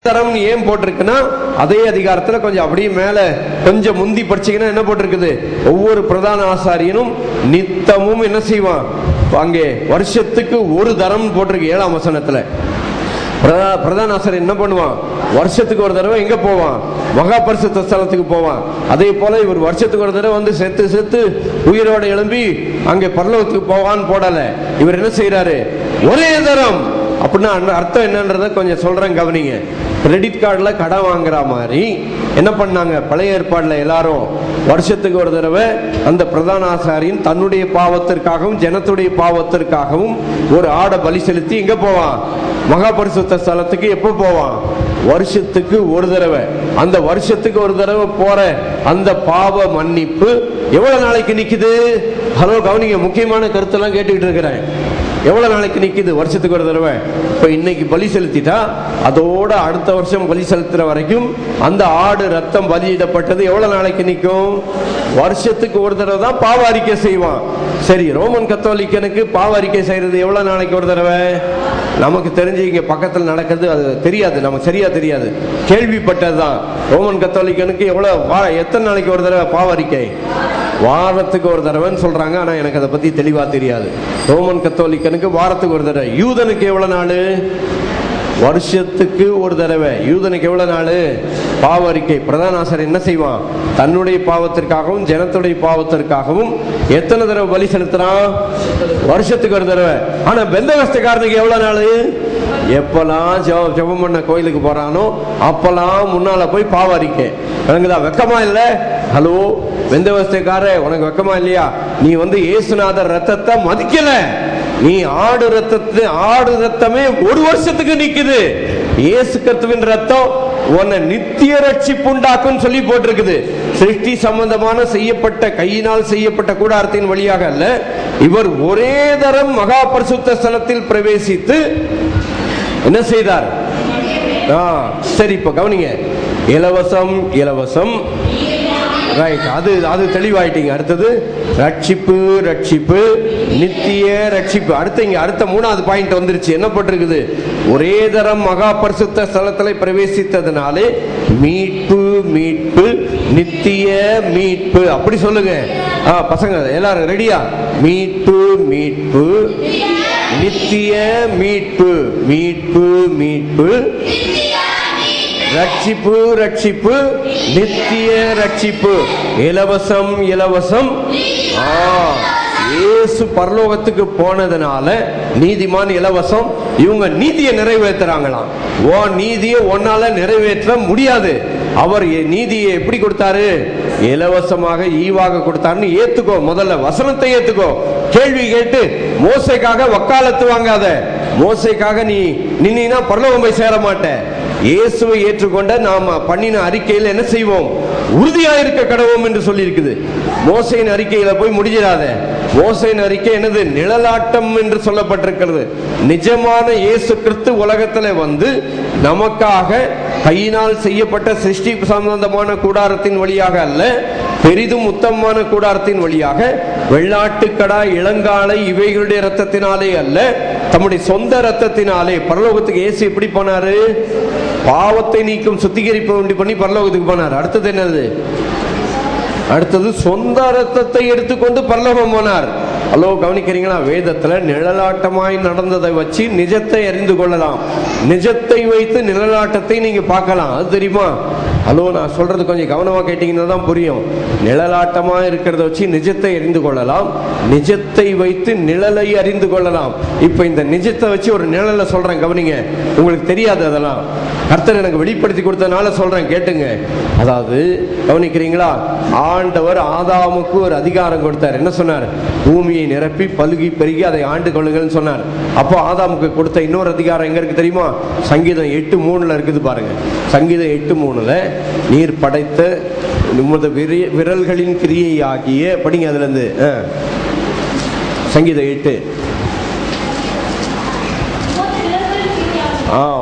தரம் ஏன் போட்டிருக்குன்னா, அதே அதிகாரத்துல கொஞ்சம் அப்படியே மேல கொஞ்சம் முந்தி படிச்சீங்கன்னா என்ன போட்டிருக்குது, ஒவ்வொரு பிரதான ஆசாரியனும் நித்தமும் என்ன செய்வான், அங்கே வருஷத்துக்கு ஒரு தரம் போட்டிருக்கு 7ஆம் வசனத்துல. பிரதான ஆசாரியன் என்ன பண்ணுவான், வருஷத்துக்கு ஒரு தடவை எங்க போவான், மகா பரிசுத்த ஸ்தலத்துக்கு போவான். அதே போல இவர் வருஷத்துக்கு ஒரு தடவை வந்து செத்து செத்து உயிரோட எழும்பி அங்கே பரலோகத்துக்கு போவான்னு போடல. இவர் என்ன செய்யறாரு, ஒரே தரம். அப்படின்னா அர்த்தம் என்னன்றத கொஞ்சம் சொல்றேன் கவனிங்க. கிரெடிட் கார்டுல கடன் வாங்குற மாதிரி என்ன பண்ணாங்க, பழைய ஏற்பாடுல எல்லாரும் வருஷத்துக்கு ஒரு தடவை அந்த பிரதான ஆசாரியன் தன்னுடைய பாவத்திற்காகவும் ஜனத்துடைய பாவத்திற்காகவும் ஒரு ஆடை பலி செலுத்தி எங்க போவான், மகா பரிசுத்த ஸ்தலத்துக்கு. எப்போ போவான், வருஷத்துக்கு ஒரு தடவை. அந்த வருஷத்துக்கு ஒரு தடவை போற அந்த பாவ மன்னிப்பு எவ்வளவு நாளைக்கு நிக்குது? ஹலோ கவனிங்க, முக்கியமான கருத்தெல்லாம் கேட்டுக்கிட்டு இருக்கிறேன். எவ்வளவு நாளைக்கு நிக்குது? வருஷத்துக்கு ஒரு தடவை. இப்ப இன்னைக்கு பலி செலுத்திட்டா அதோட அடுத்த வருஷம் பலி செலுத்துற வரைக்கும் அந்த ஆடு ரத்தம் பலியிடப்பட்டது எவ்வளவு நாளைக்கு நிற்கும்? வருஷத்துக்கு ஒரு தடவை தான் பாவ அறிக்கை செய்வான். சரி, ரோமன் கத்தோலிக்கனுக்கு பாவ அறிக்கை செய்யறது எவ்வளவு நாளைக்கு ஒரு தடவை? நமக்கு தெரிஞ்சு இங்க பக்கத்தில் நடக்கிறது அது தெரியாது, நமக்கு சரியா தெரியாது, கேள்விப்பட்டதுதான். ரோமன் கத்தோலிக்கனுக்கு எத்தனை நாளைக்கு ஒரு தடவை பாவ அறிக்கை? வாரத்துக்கு ஒரு தடவைன்னு சொல்றாங்க. ஆனா எனக்கு அதை பத்தி தெளிவா தெரியாது. ரோமன் கத்தோலிக்கனுக்கு வாரத்துக்கு ஒரு தடவை. யூதனுக்கு எவ்வளவு நாள்? வருஷத்துக்கு ஒரு தடவை. யூதனுக்கு எவ்வளவு நாள் பாவ அறிக்கை? பிரதான ஆசாரியன் என்ன செய்வான், தன்னுடைய பாவத்திற்காகவும் ஜனத்துடைய பாவத்திற்காகவும் எத்தனை தடவை பலி செலுத்துறான்? வருஷத்துக்கு ஒரு தடவை. ஆனா பெந்தகஸ்தக்காரனுக்கு எவ்வளவு நாள்? எப்பெல்லாம் ஜெபம் பண்ண கோயிலுக்கு போறானோ அப்பெல்லாம் முன்னால போய் பாவ அறிக்கை. எனக்குதான் வெக்கமா இல்ல? ஹலோ பெந்தகஸ்தக்கார, உனக்கு வெக்கமா இல்லையா? நீ வந்து இயேசுநாதர் ரத்தத்தை மதிக்கல. நீ ஆடு ரத்தமே ஒரு வருஷத்துக்கு நிக்குது. இயேசு கிறிஸ்துவின் ரத்தம் உன்னை நித்திய ரட்சிப்பு உண்டாக்கும் சொல்லி போட்டிருக்குது. சிருஷ்டி சம்பந்தமான செய்யப்பட்ட கையினால் செய்யப்பட்ட கூடாரத்தின் வழியாக அல்ல. இவர் ஒரே தரம் மகா பரிசுத்த ஸ்தலத்தில் பிரவேசித்து என்ன செய்தார்? சரி, இப்ப கவனிங்க. இலவசம் இலவசம், ரைட், அது தெளிவாயிட்டீங்க. அடுத்தது ரட்சிப்பு ரட்சிப்பு நித்திய ரட்சிப்பு. அடுத்த 3வது பாயிண்ட் வந்துருச்சு. என்ன போட்டிருக்குது? ஒரே தரம் மகா பரிசுத்த ஸ்தலத்தில் பிரவேசித்ததுனாலே மீட்பு மீட்பு நித்திய மீட்பு. அப்படி சொல்லுங்க பசங்க, எல்லாரும் ரெடியா? மீட்பு மீட்பு நித்திய மீட்பு, மீட்பு மீட்பு ரட்சிப்பு ரட்சிப்பு நித்திய ரட்சிப்பு. இலவசம் இலவசம். இயேசு பரலோகத்துக்கு போனதுனால நீதிமான் இலவசம். இவங்க நீதியை நிறைவேற்றுறாங்களாம். ஓ நீதியை ஒன்னால நிறைவேற்ற முடியாது. அவர் நீதியை எப்படி கொடுத்தாரு? இலவசமாக ஈவாக கொடுத்தாருன்னு ஏத்துக்கோ. முதல்ல வசனத்தை ஏத்துக்கோ. கேள்வி கேட்டு மோசைக்காக வக்காலத்து வாங்காத. மோசைக்காக நீ நின்னா பரலோகம் போய் சேர மாட்டேன். இயேசுவை ஏற்றுக்கொண்ட நாம பண்ணின அறிக்கையில் என்ன செய்வோம்? உறுதியா இருக்க கடவோம் என்று சொல்லி இருக்குது. மோசையின் அறிக்கையில போய் முடிஞ்சிடாத. மோசையின் அறிக்கை என்னது? நிழலாட்டம் என்று சொல்லப்பட்டிருக்கிறது. நிஜமான இயேசு கிறிஸ்து உலகத்துல வந்து நமக்காக கையினால் செய்யப்பட்ட சிருஷ்டி சம்பந்தமான கூடாரத்தின் வழியாக அல்ல, பெரிதும் உத்தமமான கூடாரத்தின் வழியாக வெள்ளாட்டுக்கடா இளங்காலை இவைகளுடைய ரத்தத்தினாலே அல்ல, தம்முடைய சொந்த ரத்தத்தினாலே. பரலோகத்துக்கு இயேசு எப்படி போனாரு? பாவத்தை நீக்கும் சுத்திகரிப்பு உண்டு பண்ணி பரலோகத்துக்கு போனார். அடுத்தது என்னது? அடுத்தது சொந்த ரத்தத்தை எடுத்துக்கொண்டு பரலோகம் போனார். ஹலோ கவனிக்கிறீங்களா? வேதத்துல நிழலாட்டமாய் நடந்ததை வச்சு நிஜத்தை அறிந்து கொள்ளலாம். நிஜத்தை வைத்து நிழலாட்டத்தை நீங்க பார்க்கலாம். அது தெரியுமா? ஹலோ, நான் சொல்றது கொஞ்சம் கவனமா கேட்டீங்கன்னா தான் புரியும். நிழலாட்டமா இருக்கிறத வச்சு நிஜத்தை அறிந்து கொள்ளலாம், நிஜத்தை வைத்து நிழலை அறிந்து கொள்ளலாம். இப்ப இந்த நிஜத்தை வச்சு ஒரு நிழலை சொல்றேன், கவனிங்க. உங்களுக்கு தெரியாது, அதெல்லாம் கர்த்தர் எனக்கு வெளிப்படுத்தி கொடுத்ததுனால சொல்றேன், கேட்டுங்க. அதாவது கவனிக்கிறீங்களா? ஆண்டவர் ஆதாமுக்கு ஒரு அதிகாரம் கொடுத்தார். என்ன சொன்னார்? பூமியை நிரப்பி பலுகி பெருகி அதை ஆண்டு கொள்ளுங்கள் சொன்னார். அப்போ ஆதாமுக்கு கொடுத்த இன்னொரு அதிகாரம் எங்க இருக்கு தெரியுமா? சங்கீதம் 8:3 இருக்குது பாருங்க. சங்கீதம் 8:3 நீர் படைத்த உமது விரல்களின் கிரியை ஆகிய, படிங்க அதுல இருந்து. சங்கீதம் 8.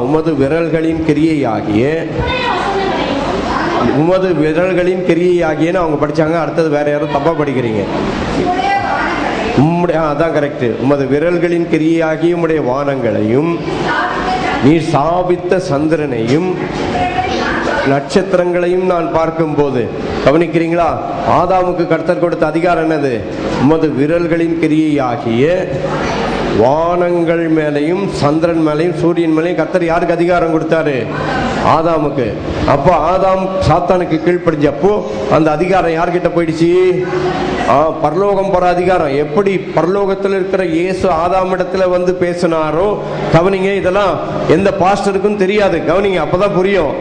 உமது விரல்களின் கிரியை ஆகிய, உமது விரல்களின் கிரியை ஆகியன்னு அவங்க படிச்சாங்க. அடுத்தது வேற யாரும் தப்பா படிக்கிறீங்க. அதான் கரெக்ட். உமது விரல்களின் கிரியை ஆகிய உம்முடைய வானங்களையும் நீர் சாபித்த சந்திரனையும் நட்சத்திரங்களையும் நான் பார்க்கும் போது, கவனிக்கிறீங்களா? ஆதாமுக்கு கர்த்தர் கொடுத்த அதிகாரம் என்னது? உமது விரல்களின் கிரியையாகிய வானங்கள் மேலையும் சந்திரன் மேலையும் சூரியன் மேலையும் கர்த்தர் யாருக்கு அதிகாரம் கொடுத்தாரு? ஆதாமுக்கு. அப்போ ஆதாம் சாத்தானுக்கு கீழ்ப்படிஞ்சப்போ அந்த அதிகாரம் யார்கிட்ட போயிடுச்சு? பரலோகம் போற அதிகாரம். எப்படி பரலோகத்தில் இருக்கிற இயேசு ஆதாமிடத்துல வந்து பேசினாரோ, கவனிங்க, இதெல்லாம் எந்த பாஸ்டருக்கும் தெரியாது. கவனிங்க, அப்பதான் புரியும்.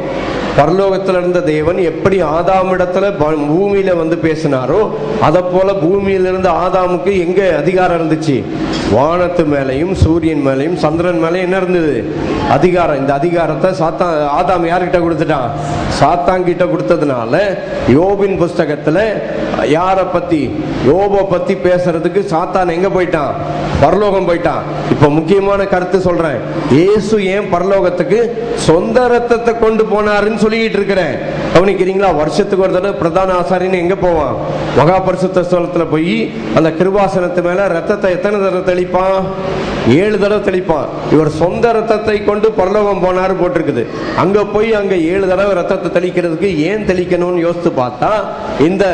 பரலோகத்தில் இருந்த தேவன் எப்படி ஆதாமிடத்துல பூமியில வந்து பேசினாரோ, அதை போல பூமியிலிருந்து ஆதாமுக்கு எங்க அதிகாரம் இருந்துச்சு? வானத்து மேலையும் சூரியன் மேலையும் சந்திரன் மேலையும் என்ன இருந்தது? அதிகாரம். இந்த அதிகாரத்தை ஆதாம் யார்கிட்ட கொடுத்துட்டான்? சாத்தான் கிட்ட கொடுத்ததுனால யோபின் புஸ்தகத்துல யாரை பத்தி? யோபை பத்தி பேசுறதுக்கு சாத்தான் எங்க போயிட்டான்? பரலோகம் போயிட்டான். இப்ப முக்கியமான கருத்து சொல்றேன். இயேசு ஏன் பரலோகத்துக்கு சொந்த ரத்தத்தை கொண்டு போனாருன்னு சொல்லிட்டு இருக்கிறேன். கவனிக்கிறீங்களா? வருஷத்துக்கு ஒரு தடவை பிரதான ஆசாரின்னு எங்க போவான்? மகா பரிசுத்த ஸ்தலத்துல போய் அந்த கிருபாசனத்து மேல ரத்தத்தை எத்தனை தடவை தெளிப்பான்? 7 தடவை தெளிப்பான். இவர் சொந்த ரத்தத்தை கொண்டு பரலோகம் போனாரு போட்டிருக்குது. அங்க போய் அங்க 7 தடவை ரத்தத்தை தெளிக்கிறதுக்கு ஏன் தெளிக்கணும்னு யோசித்து பார்த்தா, இந்த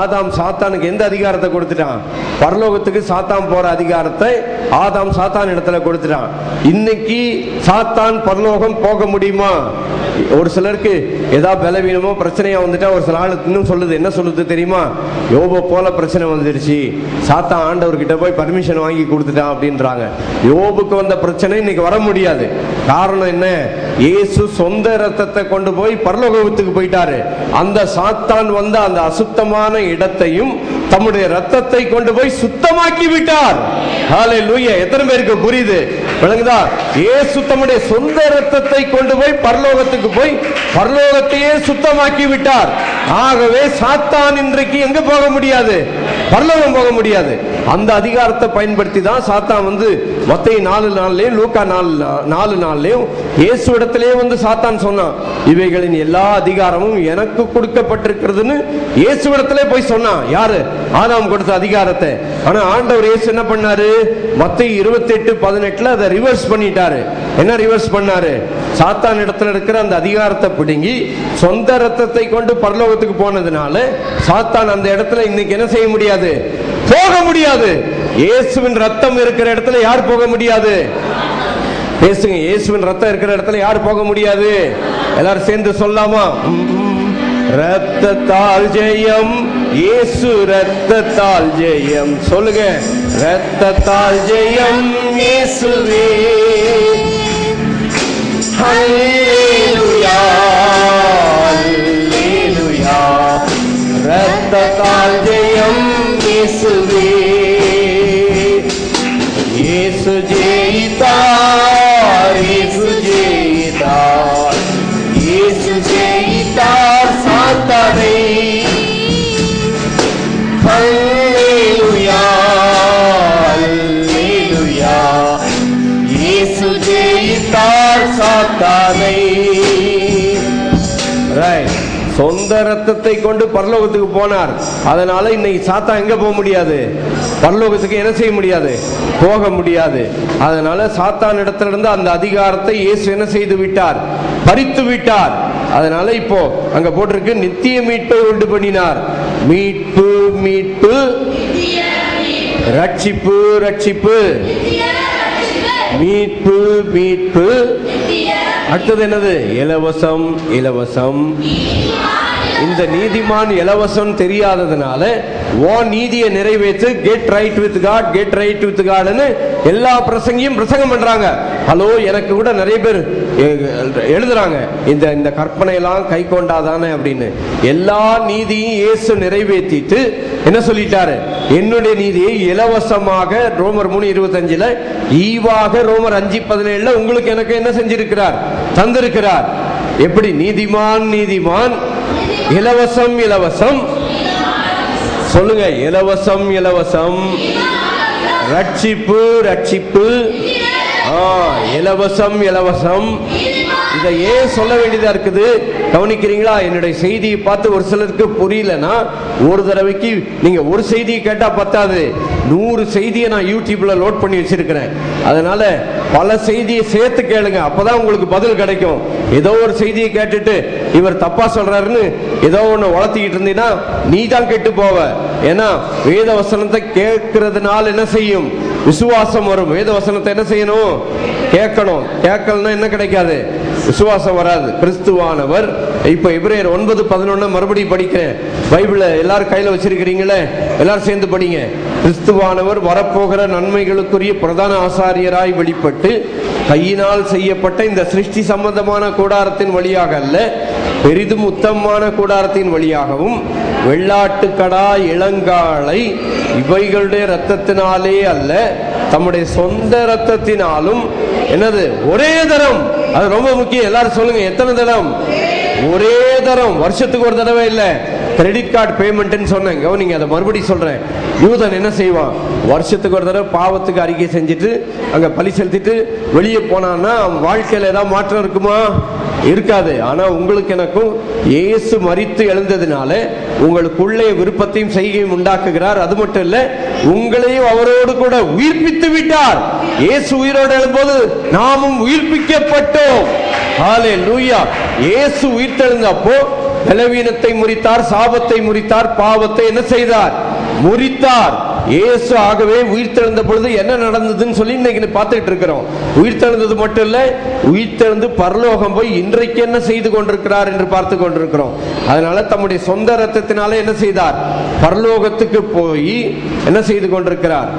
ஆதாம் சாத்தானுக்கு எந்த அதிகாரத்தை கொடுத்துட்டான்? பரலோகத்துக்கு சாத்தான் போற அதிகாரத்தை ஆதாம் சாத்தான் இடத்துல கொடுத்துட்டான். இன்னைக்கு சாத்தான் பரலோகம் போக முடியுமா? ஒரு சிலருக்கு ஏதாவது பலவீனமோ பிரச்சனையா வந்துட்டா ஒரு சில ஆள் இன்னும் சொல்லுது. என்ன சொல்லுது தெரியுமா? யோபை போல பிரச்சனை வந்துருச்சு, சாத்தான் ஆண்டவர்கிட்ட போய் பர்மிஷன் வாங்கி கொடுத்துட்டான் அப்படின்றாங்க. யோபுக்கு வந்த பிரச்சனை இன்னைக்கு வர முடியாது. காரணம் என்ன? இயேசு சொந்த ரத்தத்தை கொண்டு போய் பரலோகத்துக்கு போயிட்டாரு. அந்த சாத்தான் வந்த அந்த அசுத்தமான இடத்தையும் தம்முடைய ரத்தத்தை கொண்டு போய் சுத்தமாக்கி விட்டார். ஹல்லேலூயா! எத்தனை பேருக்கு புரியுது? விளங்குதா? இயேசு தம்முடைய சொந்த ரத்தத்தை கொண்டு போய் பரலோகத்துக்கு போய் பரலோகத்தையே சுத்தமாக்கி விட்டார். ஆகவே சாத்தான் இன்றைக்கு எங்க போக முடியாது? பரலோகம் போக முடியாது. அந்த அதிகாரத்தை பயன்படுத்தி தான் சாத்தான் வந்து மத்தேயு 4:4 லூக்கா 4:4 இயேசு இடத்திலே வந்து சாத்தான் சொன்னான், இவைகளின் எல்லா அதிகாரமும் எனக்கு கொடுக்கப்பட்டிருக்கிறதுன்னு இயேசு இடத்திலே போய் சொன்னான். யாரு? ஆதாம் கொடுத்த அதிகாரத்தை. ஆனா ஆண்டவர் இயேசு என்ன பண்ணாரு? மத்தேயு 28:18 அதை ரிவர்ஸ் பண்ணிட்டாரு. என்ன ரிவர்ஸ் பண்ணாரு? சாத்தான் இடத்துல இருக்கிற அந்த அதிகாரத்தை பிடுங்கி சொந்த ரத்தத்தை கொண்டு பரலோகத்துக்கு போனதுனால சாத்தான் அந்த இடத்துல இன்னைக்கு என்ன செய்ய முடியாது? போக முடியாது. இயேசுவின் ரத்தம் இருக்கிற இடத்துல யார் போக முடியாது? பேசுங்க. இயேசுவின் ரத்தம் இருக்கிற இடத்துல யார் போக முடியாது? எல்லாரும் சேர்ந்து சொல்லாமா? ரத்தத்தால் ஜெயம், இயேசு ரத்தத்தால் ஜெயம். சொல்லுங்க. ரத்தத்தால் ஜெயம் இயேசுவே. ஹல்லேலூயா, ஹல்லேலூயா. ரத்தத்தால் ஜெயம் இயேசுவே. இயேசு ஜெயித்தார், இயேசு ஜெயித்தார், இயேசு ஜெயித்தார் சாத்தானை. ஹல்லேலூயா, ஹல்லேலூயா. இயேசு ஜெயித்தார் சாத்தானை. ரைட். சொந்த ரத்தத்தை கொண்டு பரலோகத்துக்கு போனார். அதனால இன்னைக்கு சாத்தான் எங்க போக முடியாது? பரலோகத்துக்கு என்ன செய்ய முடியாது? போக முடியாது. அதனால சாத்தான் இடத்துல இருந்து அந்த அதிகாரத்தை இயேசு என்ன செய்து விட்டார்? பறித்து விட்டார். அதனால இப்போ அங்க போட்டிருக்கு, நித்திய மீட்பை உண்டு பண்ணினார். மீட்பு, மீட்பு, ரட்சிப்பு, ரட்சிப்பு, மீட்பு, மீட்பு. அடுத்தது என்னது? இலவசம், இலவசம். இந்த நீதிமான் இலவசம் தெரியாததுனால உன் நீதியை நிறைவேற்று, get right with God, get right with காட்னு எல்லா பிரசங்கியும் பிரசங்கம் பண்றாங்க. ஹலோ, எனக்கு கூட நிறைய பேர் எழுதுறாங்க, இந்த கற்பனை எல்லாம் கை கொண்டாதானே அப்படின்னு. எல்லா நீதியும் இயேசு நிறைவேற்றிட்டு என்ன சொல்லிட்டாரு? என்னுடைய நீதியை இலவசமாக ரோமர் 3:25 ஈவாக ரோமர் 5:17 உங்களுக்கு எனக்கு என்ன செஞ்சிருக்கிறார்? தந்திருக்கிறார். எப்படி? நீதிமான், நீதிமான், இலவசம், இலவசம். சொல்லுங்க. இலவசம், இலவசம். ரட்சிப்பு, ரட்சிப்பு. இலவசம், இலவசம். இதை ஏன் சொல்ல வேண்டியதா இருக்குது கவனிக்கிறீங்களா? என்னுடைய செய்தியை பார்த்து ஒரு சிலருக்கு புரியலன்னா, ஒரு தடவைக்கு நீங்க ஒரு செய்தியை கேட்டா பத்தாது, 100 செய்தியை நான் யூடியூப்ல லோட் பண்ணி வச்சிருக்கிறேன். அதனால பல செய்தியை சேர்த்து கேளுங்க, அப்பதான் உங்களுக்கு பதில் கிடைக்கும். ஏதோ ஒரு செய்தியை கேட்டுட்டு இவர் தப்பா சொல்றாருன்னு ஏதோ ஒண்ணு வளர்த்திக்கிட்டு இருந்தீங்கன்னா நீ தான் கெட்டு போவ. ஏன்னா வேத வசனத்தை கேட்கறதுனால என்ன செய்யும்? விசுவாசம் வரும். வேத வசனத்தை என்ன செய்யணும்? கேட்கணும். கேட்கலன்னா என்ன கிடைக்காது? விசுவாசம் வராது. கிறிஸ்துவானவர், இப்ப எபிரேயர் 9:11 மறுபடியும் படிக்கிறேன். பைபிளை எல்லாரும் கையில வச்சிருக்கிறீங்களே, எல்லாரும் சேர்ந்து படிங்க. கிறிஸ்துவானவர் வரப்போகிற நன்மைகளுக்குரிய பிரதான ஆசாரியராய் வெளிப்பட்டு கையினால் செய்யப்பட்ட இந்த சிருஷ்டி சம்பந்தமான கூடாரத்தின் வழியாக அல்ல, பெரிதும் உத்தமமான கூடாரத்தின் வழியாகவும் வெள்ளாட்டுக்கடா இளங்காளை இவைகளுடைய இரத்தத்தினாலே அல்ல, தம்முடைய சொந்த இரத்தத்தினாலும் என்னது ஒரே தரம். அது ரொம்ப முக்கியம். எல்லாரும் சொல்லுங்க, எத்தனை தரம்? ஒரே தரம். வருஷத்துக்கு ஒரு தடவை இல்ல. கிரெடிட் கார்டு பேமெண்ட் சொன்னேன், கவனிங்க, அதை மறுபடியும் சொல்றேன். யூதன் என்ன செய்வான்? வருஷத்துக்கு ஒரு தடவை பாவத்துக்கு அறிக்கை செஞ்சுட்டு அங்க பலி செலுத்திட்டு வெளியே போனான்னா வாழ்க்கையில ஏதாவது மாற்றம் இருக்குமா? இருக்காது. ஆனா உங்களுக்கு எனக்கும் இயேசு மரித்து எழுந்ததுனால உங்களுக்குள்ளே விருப்பத்தையும் செய்கையும் உண்டாக்குகிறார். அது மட்டும் இல்ல, உங்களையும் அவரோடு கூட உயிர்ப்பித்து விட்டார். இயேசு உயிரோடு எழும்போது நாமும் உயிர்ப்பிக்கப்பட்டோம். ஹல்லேலூயா. இயேசு உயிர்த்தெழுந்தப்போ பலவீனத்தை முறித்தார், சாபத்தை முறித்தார், பாவத்தை என்ன செய்தார்? முறித்தார். இயேசு ஆகவே உயிர்த்தெழுந்த பொழுது என்ன நடந்ததுன்னு சொல்லி இன்னைக்கு பார்த்துட்டு இருக்கிறோம். உயிர்த்தெழுந்தது மட்டும் இல்ல, உயிர்த்தெழுந்து பரலோகம் போய் இன்றைக்கு என்ன செய்து கொண்டிருக்கிறார் என்று பார்த்து கொண்டிருக்கிறோம். அதனால தம்முடைய சொந்த இரத்தத்தினால என்ன செய்தார்? பரலோகத்துக்கு போய் என்ன செய்து கொண்டிருக்கிறார்?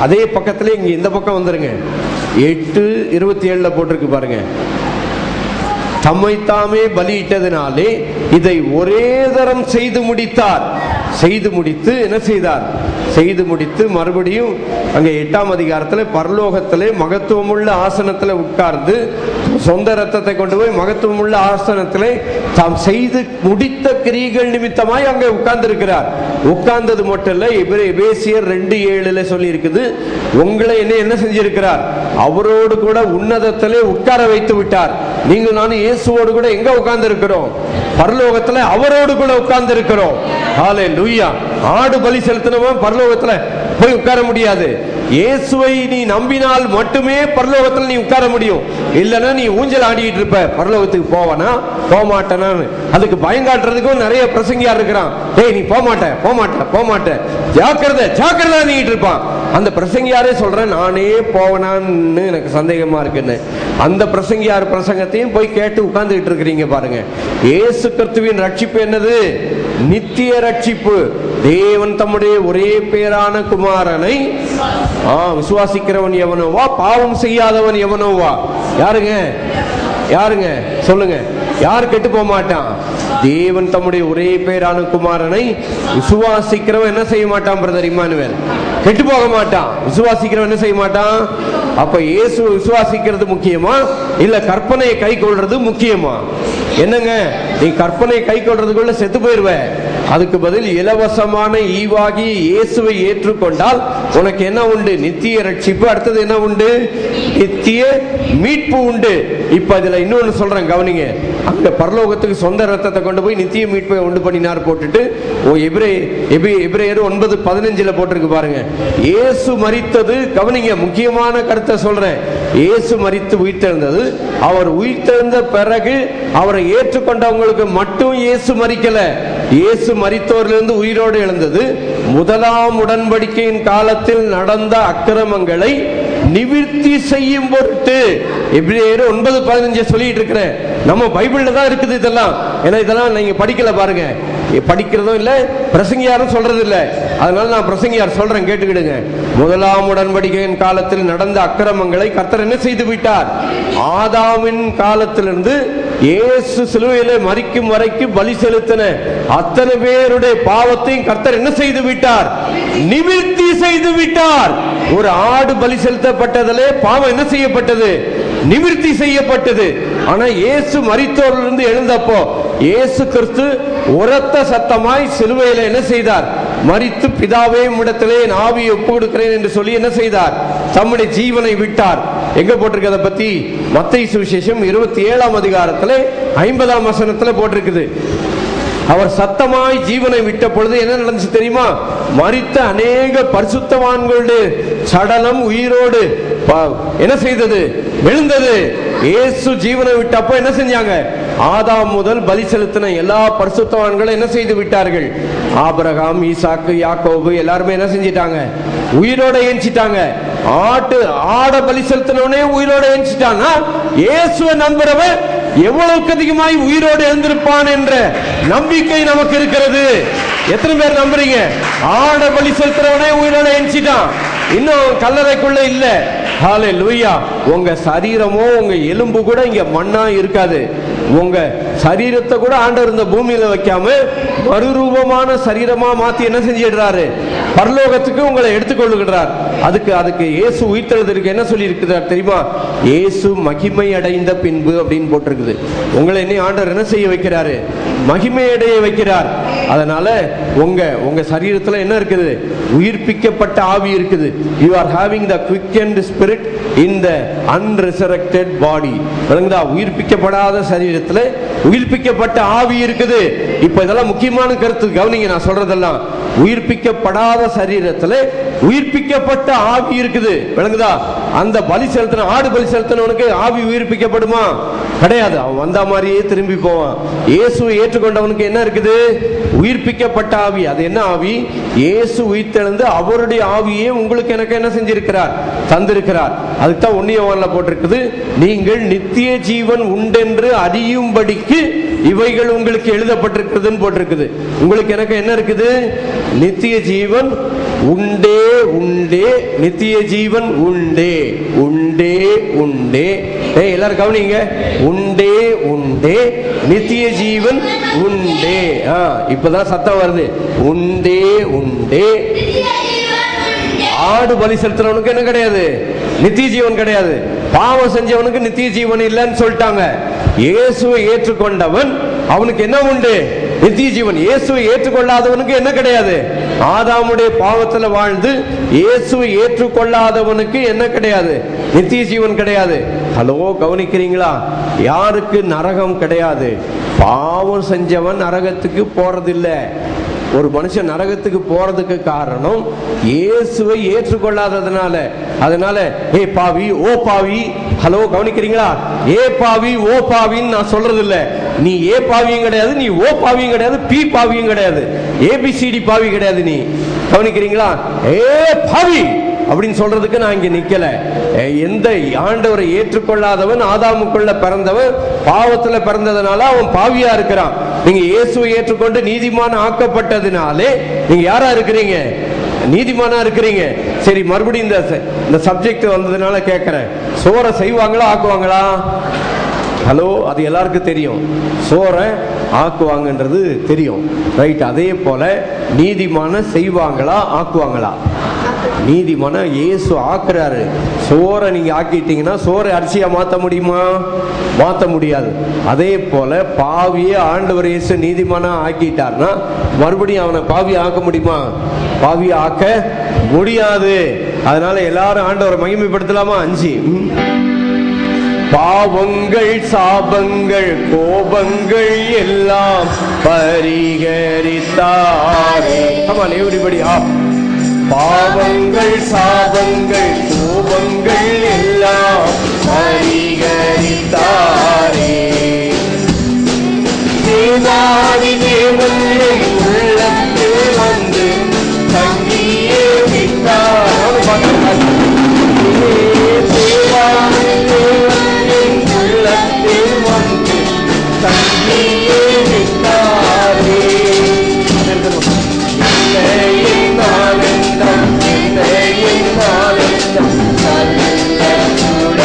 அதே பக்கத்திலே இங்க இந்த பக்கம் வந்துருங்க, 8:27 போட்டிருக்கு பாருங்க. தம்மைத்தாமே பலியிட்டதினாலே இதை ஒரே தரம் செய்து முடித்தார். செய்து முடித்து என்ன செய்தார்? செய்து முடித்து மறுபடியும் அங்க 8ஆம் அதிகாரத்தில் பரலோகத்திலே மகத்துவமுள்ள ஆசனத்தில் உட்கார்ந்து சொந்த ரத்தத்தை கொண்டு போய் மகத்துவமுள்ள ஆசனத்திலே தாம் செய்து முடித்த கிரியைகள் நிமித்தமாய் அங்கே உட்கார்ந்து இருக்கிறார். உட்கார்ந்தது மட்டும் இல்ல, எபேசியர் 2:7 சொல்லி இருக்குது, உங்களை என்ன செஞ்சிருக்கிறார்? அவரோடு கூட உன்னதத்திலே உட்கார வைத்து விட்டார். நீங்கள் நானும் இயேசுவோடு கூட எங்க உட்கார்ந்து இருக்கிறோம்? பரலோகத்துல அவரோடு கூட உட்கார்ந்து இருக்கிறோம். ஹல்லேலூயா. ஆடு பலி செலுத்தினவன் பரலோகத்துல போய் உட்கார முடியாது. இயேசுவை நீ நம்பினால் மட்டுமே பரலோகத்துல நீ உட்கார முடியும். இல்லைன்னா நீ ஊஞ்சல் ஆடிட்டு இருப்ப. பரலோகத்துக்கு போவனா போக மாட்டேனான்னு அதுக்கு பயங்காட்டுறதுக்கும் நிறைய பிரசங்கியா இருக்கிறான். டேய் நீ போக மாட்ட, போக மாட்ட, போக மாட்ட, ஜாக்கிரதை ஜாக்கிரதா நீட்டு இருப்பான். அந்த பிரசங்கியாரே சொல்றேன், நானே போவனான்னு எனக்கு சந்தேகமா இருக்குன்னு. அந்த பிரசங்கியார் பிரசங்கத்தையும் போய் கேட்டு உட்கார்ந்துட்டு இருக்கிறீங்க பாருங்க. இயேசு கிறிஸ்துவின் ரட்சிப்பு என்னது? நித்திய ரட்சிப்பு. தேவன் தம்முடைய ஒரே பேரான குமாரனை விசுவாசிக்கிறவன் எவனோவா, பாவம் செய்யாதவன் எவனோவா. யாருங்க? யாருங்க சொல்லுங்க? யாரு கெட்டு போக மாட்டான்? தேவன் தம்முடைய ஒரே பேரான குமாரனை விசுவாசிக்கிறவன் என்ன செய்ய மாட்டான்? பிரதர் இம்மானுவேல், கெட்டு போக மாட்டான். விசுவாசிக்கிறவன் என்ன செய்ய மாட்டான்? அப்ப இயேசு விசுவாசிக்கிறது முக்கியமா இல்ல கற்பனையை கை கொள்றது முக்கியமா? என்னங்க, நீ கற்பனையை கை கொள்றதுக்குள்ள செத்து போயிருவ. அதுக்கு பதில் இலவசமான ஈவாகி இயேசுவை ஏற்றுக்கொண்டால் உனக்கு என்ன உண்டு? நித்திய ரட்சிப்பு. அடுத்தது என்ன உண்டு? நித்திய மீட்பு உண்டு. இப்ப இதுல இன்னொன்னு சொல்றேன், கவனிங்க. அங்க பரலோகத்துக்கு சொந்த ரத்தத்தை கொண்டு போய் நித்திய மீட்பை உண்டு பண்ணினார் போட்டுட்டு எபிரேயர் 9:15 போட்டிருக்கு பாருங்க. இயேசு மரித்தது, கவனிங்க, முக்கியமான கருத்தை சொல்றேன். இயேசு மரித்து உயிர்த்தெழுந்தது. அவர் உயிர்த்தெழுந்த பிறகு அவரை ஏற்றுக்கொண்டவங்களுக்கு மட்டும் இயேசு மரிக்கல. இயேசு மரித்தோரிலிருந்து உயிரோடு எழுந்தது. முதலாம் உடன்படிக்கையின் காலத்தில் நடந்த அக்கிரமங்களை நிவிர்த்தி செய்யும் பொருட்டு. எபிரேயர் 9:15 சொல்லிட்டு இருக்கிறேன். நம்ம பைபிள்ல தான் இருக்குது இதெல்லாம். ஏன்னா இதெல்லாம் நீங்க படிக்கல பாருங்க, படிக்கிறதும் இல்ல, பிரசங்கியாரும் சொல்றது இல்ல. அதனால நான் பிரசங்கியார் சொல்றேன், கேட்டுக்கிடுங்க. முதலாம் உடன்படிக்கையின் காலத்தில் நடந்த அக்கிரமங்களை கர்த்தர் என்ன செய்து விட்டார்? ஆதாமின் காலத்திலிருந்து இயேசு சிலுவையிலே மரிக்கும் வரைக்கும் பலி செலுத்தின அத்தனை பேருடைய பாவத்தையும் கர்த்தர் என்ன செய்து விட்டார்? நிவிர்த்தி செய்து விட்டார். ஒரு ஆடு பலி செலுத்தப்பட்டதிலே பாவம் என்ன செய்யப்பட்டது? நிவிர்த்தி செய்யப்பட்டது. ஆனா இயேசு மரித்தோரிலிருந்து எழுந்தப்போ இயேசு கிறிஸ்து உரத்த சத்தமாய் சிலுவையில என்ன செய்தார்? மரித்து பிதாவே உம்மிடத்திலே என் ஆவியை ஒப்பு கொடுக்கிறேன் என்று சொல்லி என்ன செய்தார்? தம்முடைய ஜீவனை விட்டார். எங்க போட்டிருக்கத பத்தி? மத்தேயு சுவிசேஷம் 27ஆம் அதிகாரத்துல 50ஆம் வசனத்துல போட்டிருக்குது. அவர் சத்தமாய் ஜீவனை விட்ட பொழுது என்ன நடந்துச்சு தெரியுமா? மரித்த அநேக பரிசுத்தவான்களுடைய சடலம் உயிரோடு என்ன செய்தது? எழுந்தது. இயேசு ஜீவனை விட்டப்போ என்ன செஞ்சாங்க? ஆதாம் முதல் பலி செலுத்தின எல்லா பரிசுத்தவான்களும் என்ன செய்து விட்டார்கள்? ஆபிரகாம், ஈசாக்கு, யாக்கோபு எல்லாருமே என்ன செஞ்சிட்டாங்க? உயிரோட ஏஞ்சிட்டாங்க. ஆட பலி செலுத்தினவனே உயிரோட ஏஞ்சிட்டாங்க. இயேசுவை நம்புறவன் எவ்வளவுக்கு அதிகமாய் உயிரோடு எழுந்திருப்பான் என்ற நம்பிக்கை நமக்கு இருக்கிறது. எத்தனை பேர் நம்புறீங்க? ஆட பலி செலுத்துறவனே உயிரோட எழுச்சிட்டான், இன்னும் கல்லறைக்குள்ள இல்ல. ஹல்லேலூயா. உங்க சரீரமோ உங்க எலும்பு கூட இங்க மண்ணா இருக்காது. உங்க சரீரத்தை கூட ஆண்டவர் இந்த பூமியில வைக்காம மறுரூபமான சரீரமா மாத்தி என்ன செஞ்சிடுறாரு? பரலோகத்துக்கு உங்களை எடுத்துக்கொள்ளுகிறார். அதுக்கு இயேசு உயிர்த்தெழுதலுக்கு என்ன சொல்லி இருக்கிறார் தெரியுமா? இயேசு மகிமை அடைந்த பின்பு அப்படின்னு போட்டிருக்குது. உங்களை என்ன ஆண்டவர் என்ன செய்ய வைக்கிறாரு? மகிமை அடைய வைக்கிறார். அதனால உங்க சரீரத்துல என்ன இருக்குது? உயிர்ப்பிக்கப்பட்ட ஆவி இருக்குது. You are having the quickened spirit in the unresurrected body. உயிர்ப்பிக்கப்படாத சரீரத்துல உயிர்ப்பிக்கப்பட்ட ஆவி இருக்குது. இப்ப இதெல்லாம் முக்கியமான கருத்து, கவனிங்க நான் சொல்றதெல்லாம். உயிர்ப்பிக்கப்படாத சரீரத்துல உயிர்ப்பிக்கப்பட்ட ஆவி இருக்குது. விளங்குதா? அந்த பலி செலுத்தின ஆடு பலி செலுத்தினவனுக்கு ஆவி உயிர்ப்பிக்கப்படுமா? கிடையாது. அவன் வந்த மாதிரியே திரும்பி போவான். இயேசுவை ஏற்றுக்கொண்டவனுக்கு என்ன இருக்குது? உயிர்ப்பிக்கப்பட்ட ஆவி. அது என்ன ஆவி? இயேசு உயிர்த்தெழுந்து அவருடைய ஆவியே உங்களுக்கு எனக்கு என்ன செஞ்சிருக்கிறார்? தந்திருக்கிறார். அதுக்கு தான் 1 யோவான்ல போட்டிருக்குது, நீங்கள் நித்திய ஜீவன் உண்டென்று அறியும்படிக்கு இவைகள் உங்களுக்கு எழுதப்பட்டிருக்கிறதுன்னு போட்டிருக்குது. உங்களுக்கு எனக்கு என்ன இருக்குது? நித்திய ஜீவன் உண்டே உண்டே. நித்திய ஜீவன் உண்டே உண்டே உண்டே. எல்லாரும் கவனிங்க. உண்டே உண்டே நித்திய ஜீவன் உண்டே. இப்பதான் சத்தம் வருது. உண்டே உண்டே. ஆடு பலி செலுத்துறவனுக்கு என்ன கிடையாது? நித்திய ஜீவன் கிடையாது. பாவம் செஞ்சவனுக்கு நித்திய ஜீவன் இல்லைன்னு சொல்லிட்டாங்க. இயேசுவை ஏற்றுக்கொண்டவன் அவனுக்கு என்ன உண்டு? நித்திய ஜீவன். இயேசுவை ஏற்றுக்கொள்ளாதவனுக்கு என்ன கிடையாது? ஆதாமுடைய பாவத்துல வாழ்ந்து இயேசுவை ஏற்றுக்கொள்ளாதவனுக்கு என்ன கிடையாது? நித்திய ஜீவன் கிடையாது. ஹலோ, கவனிக்கிறீங்களா? யாருக்கு நரகம் கிடையாது? பாவம் செஞ்சவன் நரகத்துக்கு போறதில்லை. ஒரு மனுஷன் நரகத்துக்கு போறதுக்கு காரணம் இயேசுவை ஏற்றுக்கொள்ளாததுனால. அதனால ஏ பாவி, ஓ பாவி. ஹலோ, கவனிக்கிறீங்களா? ஏ பாவி, ஓ பாவின்னு நான் சொல்றது இல்ல. நீ ஏ பாவியும் கிடையாது, நீ ஓ பாவியும் கிடையாது, பி பாவியும் கிடையாது, ஏபிசிடி பாவி கிடையாது. நீ கவனிக்கிறீங்களா? ஏ பாவி அப்படின்னு சொல்றதுக்கு நான் இங்க நிக்கல. எந்த ஆண்டவரை ஏற்றுக்கொள்ளாதவன், ஆதாமுக்குள்ள பிறந்தவன், பாவத்துல பிறந்ததுனால அவன் பாவியா இருக்கிறான். நீங்க இயேசுவை ஏற்றுக்கொண்டு நீதிமான ஆக்கப்பட்டதுனாலே நீங்க யாரா இருக்கிறீங்க? நீதிமானா இருக்கிறீங்க. சரி, மறுபடியும் இந்த சப்ஜெக்ட் வந்ததுனால கேட்கிறேன். சோறை செய்வாங்களா ஆக்குவாங்களா? ஹலோ, அது எல்லாருக்கும் தெரியும். சோறை ஆக்குவாங்கன்றது தெரியும், ரைட்? அதே போல நீதிமான செய்வாங்களா ஆக்குவாங்களா? நீதிமான இயேசு ஆக்குறாரு. சோறை நீங்க ஆக்கிட்டீங்கன்னா சோறை அரிசியா மாத்த முடியுமா? மாத்த முடியாது. அதே போல பாவியே ஆண்டவர் இயேசு நீதிமானா ஆக்கிட்டார்னா மறுபடியும் அவனை பாவி ஆக்க முடியுமா? பாவி ஆக்க முடியாது. அதனால எல்லாரும் ஆண்டவரை மகிமைப்படுத்தலாமா? 5 பாவங்கள், சாபங்கள், கோபங்கள் எல்லாம் பரிகரித்தாரே. Come on everybody, பாவங்கள், சாபங்கள், கோபங்கள் எல்லாம் பரிகரித்தாரே. தேவாதி தேவன் என் உள்ளத்தில் வந்து தங்கியே விட்டார். தேவாதி தேவன் என் உள்ளத்தில் வந்து தங்கியே விட்டாரே. என்னுடைய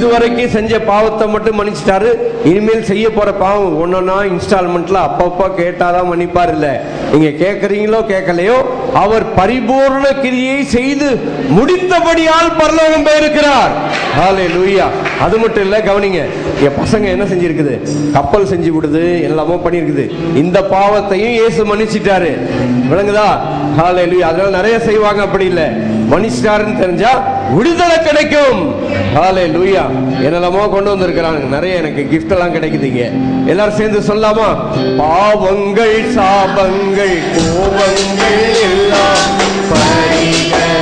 இதுவரைக்கும் செஞ்ச பாவத்தை மட்டும் மன்னிச்சிட்டாரு. இனிமேல் செய்ய போற பாவம் ஒன்னொன்னா இன்ஸ்டால்மெண்ட்ல அப்பப்ப கேட்டாதான் மன்னிப்பார். இல்ல நீங்க கேட்கறீங்களோ கேட்கலையோ அவர் பரிபூர்ண கிரியை செய்து முடித்தபடியால் பரலோகம் போயிருக்கிறார். ஹல்லேலூயா. அது மட்டும் இல்ல, கவனிங்க, என் பசங்க என்ன செஞ்சிருக்குது, கப்பல் செஞ்சு விடுது, எல்லாமோ பண்ணிருக்குது. இந்த பாவத்தையும் இயேசு மன்னிச்சிட்டாரு. விளங்குதா? ஹல்லேலூயா. அதனால நிறைய செய்வாங்க, அப்படி இல்ல, மன்னிச்சிட்டாருன்னு தெரிஞ்சா விடுதலை கிடைக்கும். ஹல்லேலூயா. என்னெல்லாமோ கொண்டு வந்திருக்கிறாங்க, நிறைய எனக்கு கிஃப்ட் எல்லாம் கிடைக்குதுங்க. எல்லாரும் சேர்ந்து சொல்லாமா? பாவங்கள் சாபங்கள் கோபங்கள் எல்லாம் பரிகரித்தாரே.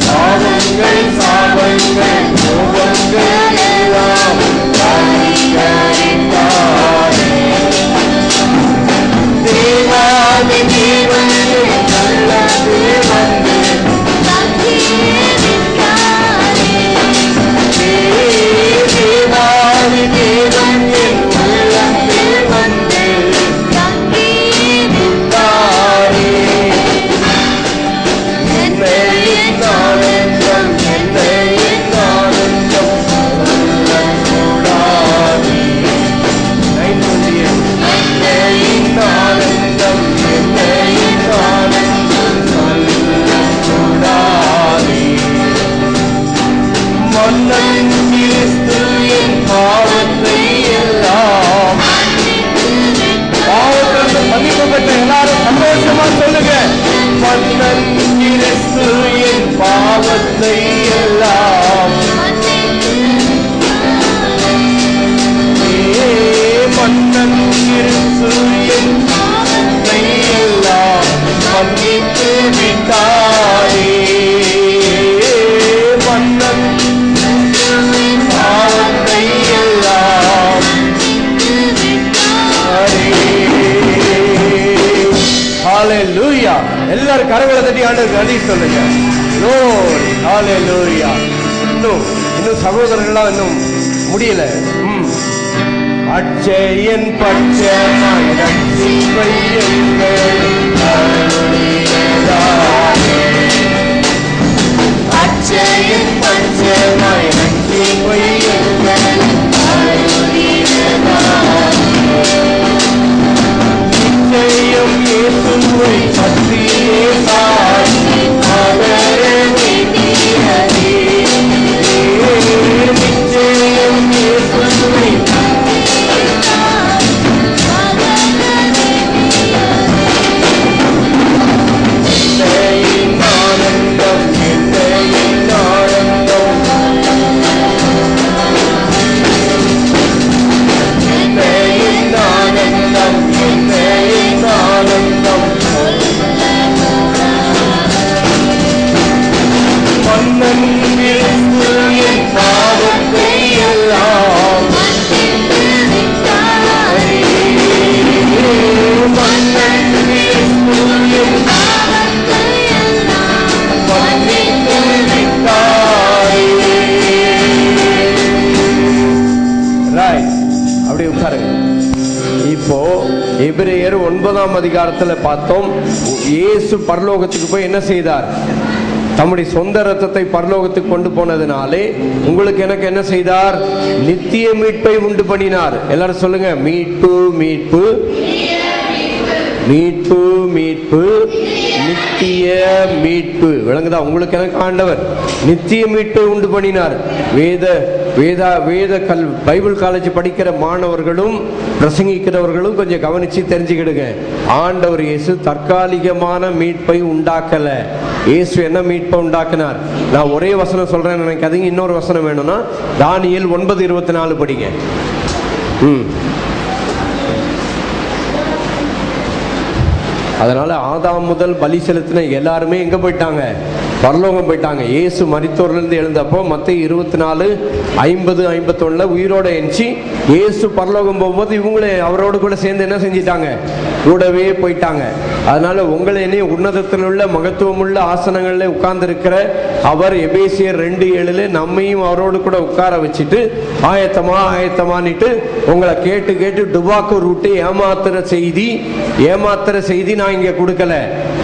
பாவங்கள் சாபங்கள் கோபங்கள் எல்லாம் பரிகரித்தாரே. தேவாதி தேவன் நல்ல தேவன் எல்லாரும் கரங்களை தட்டி ஆண்டவருக்கு நன்றி சொல்லுங்க. ஹல்லேலூயா. இன்னும் சகோதரர்களா இன்னும் முடியல. அச்சயன் பட்சமாய் ரட்சிப்பை அச்சயன் பட்சமாய் ரட்சிப்பை நிச்சயம் இயேசுவை பற்றியே சாட்சி அவரே நீதியதே. நிச்சயம் இயேசுவை எபிரேயர் 9ஆம் அதிகாரத்தில் பார்த்தோம். இயேசு பரலோகத்துக்கு போய் என்ன செய்தார்? தம்முடைய சொந்த ரத்தத்தை பரலோகத்துக்கு கொண்டு போனதுனாலே உங்களுக்கு எனக்கு என்ன செய்தார்? நித்திய மீட்பை உண்டு பண்ணினார். எல்லாரும் சொல்லுங்க, மீட்பு மீட்பு மீட்பு மீட்பு நித்திய மீட்பு. விளங்குதா? உங்களுக்கு எனக்கு ஆண்டவர் நித்திய மீட்பை உண்டு பண்ணினார். பைபிள் காலேஜ் படிக்கிற மாணவர்களும் பிரசங்கிக்கிறவர்களும் கொஞ்சம் கவனிச்சு தெரிஞ்சுக்கிடுங்க. ஆண்டவர் இயேசு தற்காலிகமான மீட்பை உண்டாக்கல. இயேசு என்ன மீட்பை உண்டாக்கினார்? நான் ஒரே வசனம் சொல்றேன் நினைக்காதீங்க. இன்னொரு வசனம் வேணும்னா தானியேல் 9:24 படிங்க. அதனால ஆதாம் முதல் பலி செலுத்தின எல்லாருமே எங்க போயிட்டாங்க? பரலோகம் போயிட்டாங்க. இயேசு மரித்தோரிலிருந்து எழுந்தப்போ மத்தேயு 24:50-51 உயிரோட எஞ்சி இயேசு பரலோகம் போகும்போது இவங்களே அவரோடு கூட சேர்ந்து என்ன செஞ்சிட்டாங்க? கூடவே போயிட்டாங்க. அதனால உங்களை என்னையும் உன்னதத்தில் உள்ள மகத்துவம் உள்ள ஆசனங்களில் உட்கார்ந்து இருக்கிற அவர் எபேசியர் 2:7 நம்மையும் அவரோடு கூட உட்கார வச்சுட்டு ஆயத்தமானிட்டு உங்களை கேட்டு டுபாக்கு ரூட்டு ஏமாத்துற செய்தி நான் இங்க கொடுக்கல.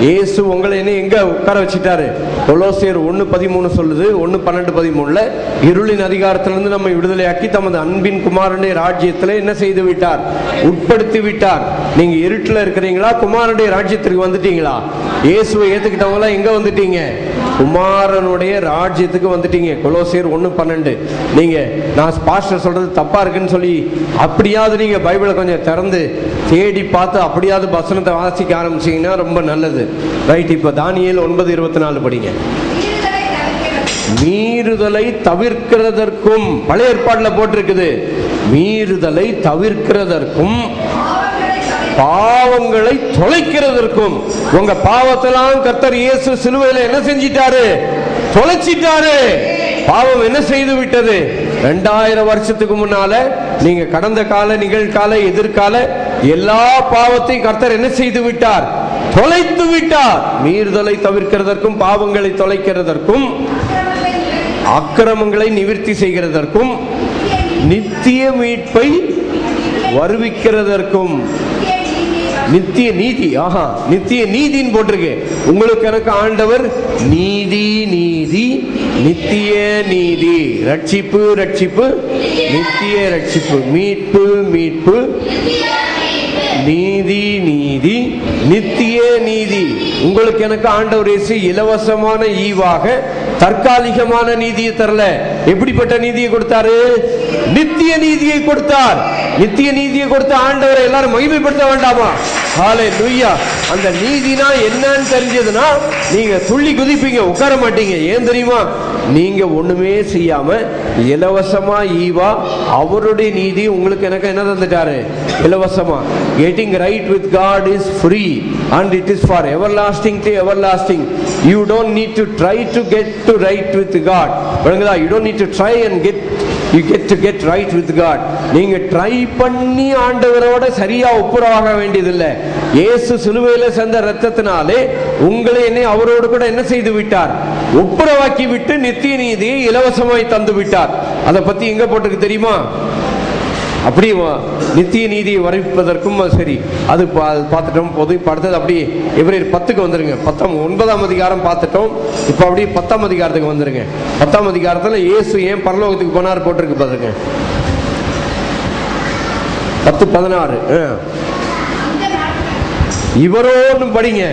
இயேசு உங்களை என்ன எங்க உட்கார வச்சுட்டாரு? கொலோசியர் 1:13 சொல்லுது. 1:12-13 இருளின் அதிகாரத்திலிருந்து நம்மை விடுதலையாக்கி தமது அன்பின் குமாரனுடைய ராஜ்யத்தில் என்ன செய்து விட்டார்? உட்படுத்தி விட்டார். நீங்க இருட்டில் இருக்கிறீங்களா? குமாரனுடைய ராஜ்யத்திற்கு வந்துட்டீங்களா? இயேசுவை ஏத்துக்கிட்டவங்களா எங்க வந்துட்டீங்க? குமாரனுடைய ராஜ்யத்துக்கு வந்துட்டீங்க. கொலோசியர் 1:12. நீங்க நான் பாஸ்டர் சொல்றது தப்பா இருக்குன்னு சொல்லி அப்படியாவது நீங்க பைபிளை கொஞ்சம் திறந்து தேடி பார்த்து அப்படியாவது வசனத்தை வாசிக்க ஆரம்பிச்சீங்கன்னா ரொம்ப நல்லது. ரைட். இப்ப தானியேல் 9:24 படிங்க. மீறுதலை தவிர்க்கிறதற்கும், பழைய ஏற்பாடுல போட்டிருக்குது, மீறுதலை தவிர்க்கிறதற்கும் பாவங்களை தொலைக்கிறதற்கும். உங்க பாவத்தெல்லாம் கர்த்தர் இயேசு சிலுவையில என்ன செஞ்சிட்டாரு? தொலைச்சிட்டாரு. பாவம் என்ன செய்து விட்டது? 2000 வருஷத்துக்கு முன்னால நீங்க கடந்த கால, நிகழ்கால, எதிர்கால எல்லா பாவத்தையும் கர்த்தர் என்ன செய்து விட்டார்? தொலைத்து விட்டார். மீறுதலை தவிர்க்கிறதற்கும், பாவங்களை தொலைக்கிறதற்கும், அக்கிரமங்களை நிவர்த்தி செய்கிறதற்கும், நித்திய மீட்பை வருவிக்கிறதற்கும். நித்திய நீதி. ஆஹா, நித்திய நீதின்னு போட்டிருக்கு. உங்களுக்கு எனக்கு ஆண்டவர் நீதி, நீதி, நித்திய நீதி, ரட்சிப்பு, ரட்சிப்பு, நித்திய ரட்சிப்பு, மீட்பு, மீட்பு, நீதி, நீதி, நித்திய நீதி. உங்களுக்கு எனக்கு ஆண்டவர் இயேசு இலவசமான ஈவாக தற்காலிகமான நீதியை தரல. எப்படிப்பட்ட நீதியை கொடுத்தாரு? நித்திய நீதியை கொடுத்தார். நித்திய நீதியை கொடுத்த ஆண்டவரை எல்லாரும் மகிமைப்படுத்த வேண்டாமா? ஹல்லேலூயா. அந்த நீதினா என்னன்னு தெரிஞ்சதுன்னா நீங்க துள்ளி குதிப்பீங்க, உட்கார மாட்டீங்க. ஏன் தெரியுமா? நீங்க ஒண்ணுமே செய்யாம இலவசமா ஈவா அவருடைய நீதி உங்களுக்கு எனக்கு என்ன தந்துட்டாரு? இலவசமா. Getting right with God is free and it is for everlasting to everlasting. You don't need to try to get to right with God. You don't need to try and you get to get right with God. நீங்க try பண்ணி ஆண்டவரோட சரியா ஒப்புரவாக வேண்டியதில்லை. இயேசு சிலுவையில சென்ற இரத்தத்தினாலே உங்களை என்னை அவரோடு கூட என்ன செய்து விட்டார்? ஒப்புரவாக்கி விட்டு நித்திய நீதியை இலவசமாய் தந்து விட்டார். அதை பத்தி எங்க போட்டுருக்கு தெரியுமா? அப்படி நித்திய நீதியை வரைப்பதற்கும் சரி, அது பார்த்துட்டோம். பொது அடுத்தது அப்படி எபிரேயர் 10க்கு வந்துருங்க. 9ஆம் அதிகாரம் பார்த்துட்டோம். இப்போ அப்படியே 10ஆம் அதிகாரத்துக்கு வந்துருங்க. 10ஆம் அதிகாரத்தில் இயேசு ஏன் பரலோகத்துக்கு போனார் போட்டிருக்கு பாருங்க. 10:16. இவரோன்னு படிங்க.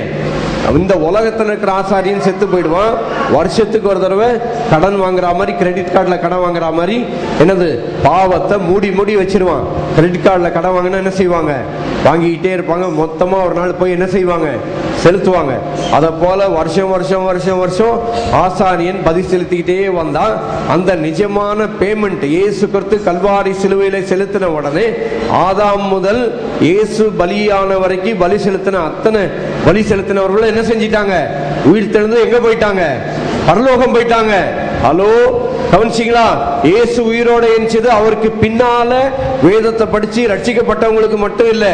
இந்த உலகத்தில் இருக்கிற ஆசாரியன் செத்து போயிடுவான். வருஷத்துக்கு ஒரு தடவை கடன் வாங்குற மாதிரி, கிரெடிட் கார்டில் கடன் வாங்குற மாதிரி என்னது பாவத்தை மூடி மூடி வச்சிருவான். கிரெடிட் கார்டில் கடன் வாங்கினா என்ன செய்வாங்க? வாங்கிக்கிட்டே இருப்பாங்க. மொத்தமாக ஒரு நாள் போய் என்ன செய்வாங்க? செலுத்துவாங்க. அதை போல வருஷம் வருஷம் வருஷம் வருஷம் ஆசாரியன் பதில் செலுத்திக்கிட்டே வந்தான். அந்த நிஜமான பேமெண்ட் இயேசு கிறிஸ்து கல்வாரி சிலுவையில செலுத்தின உடனே ஆதாம் முதல் இயேசு பலியான வரைக்கும் பலி செலுத்தின அத்தனை பலி செலுத்தினவர்களும் என்ன செஞ்சிட்டாங்க? உயிர் தெழுந்து எங்க போயிட்டாங்க? பரலோகம் போயிட்டாங்க. ஹலோ, கவனிச்சிங்களா? இயேசு உயிரோட எரிச்சது அவருக்கு பின்னால வேதத்தை படிச்சு ரட்சிக்கப்பட்டவங்களுக்கு மட்டும் இல்ல,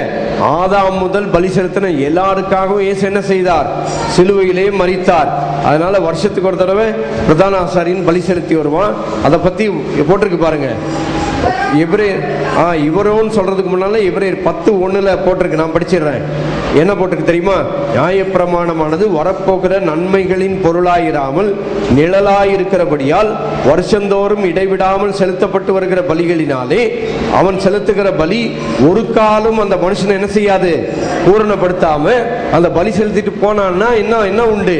ஆதாம் முதல் பலி செலுத்தின எல்லாருக்காகவும் இயேசு என்ன செய்தார்? சிலுவையிலே மரித்தார். அதனால வருஷத்துக்கு ஒரு தடவை பிரதான ஆசாரியன் பலி செலுத்தி வருவான். அதை பத்தி போட்டிருக்கு பாருங்க. இவரோன்னு சொல்றதுக்கு முன்னால எபிரேயர் 10:1 போட்டிருக்கு. நான் படிச்சிடுறேன். என்ன போட்டிருக்கு தெரியுமா? நியாயப்பிரமாணமானது வரப்போகிற நன்மைகளின் பொருளாயிராமல் நிழலாயிருக்கிறபடியால் வருஷந்தோறும் இடைவிடாமல் செலுத்தப்பட்டு வருகிற பலிகளினாலே அவன் செலுத்துகிற பலி ஒரு காலம் அந்த மனுஷன் என்ன செய்யாது? பூரணப்படுத்தாம அந்த பலி செலுத்திட்டு போனான்னா என்ன உண்டு?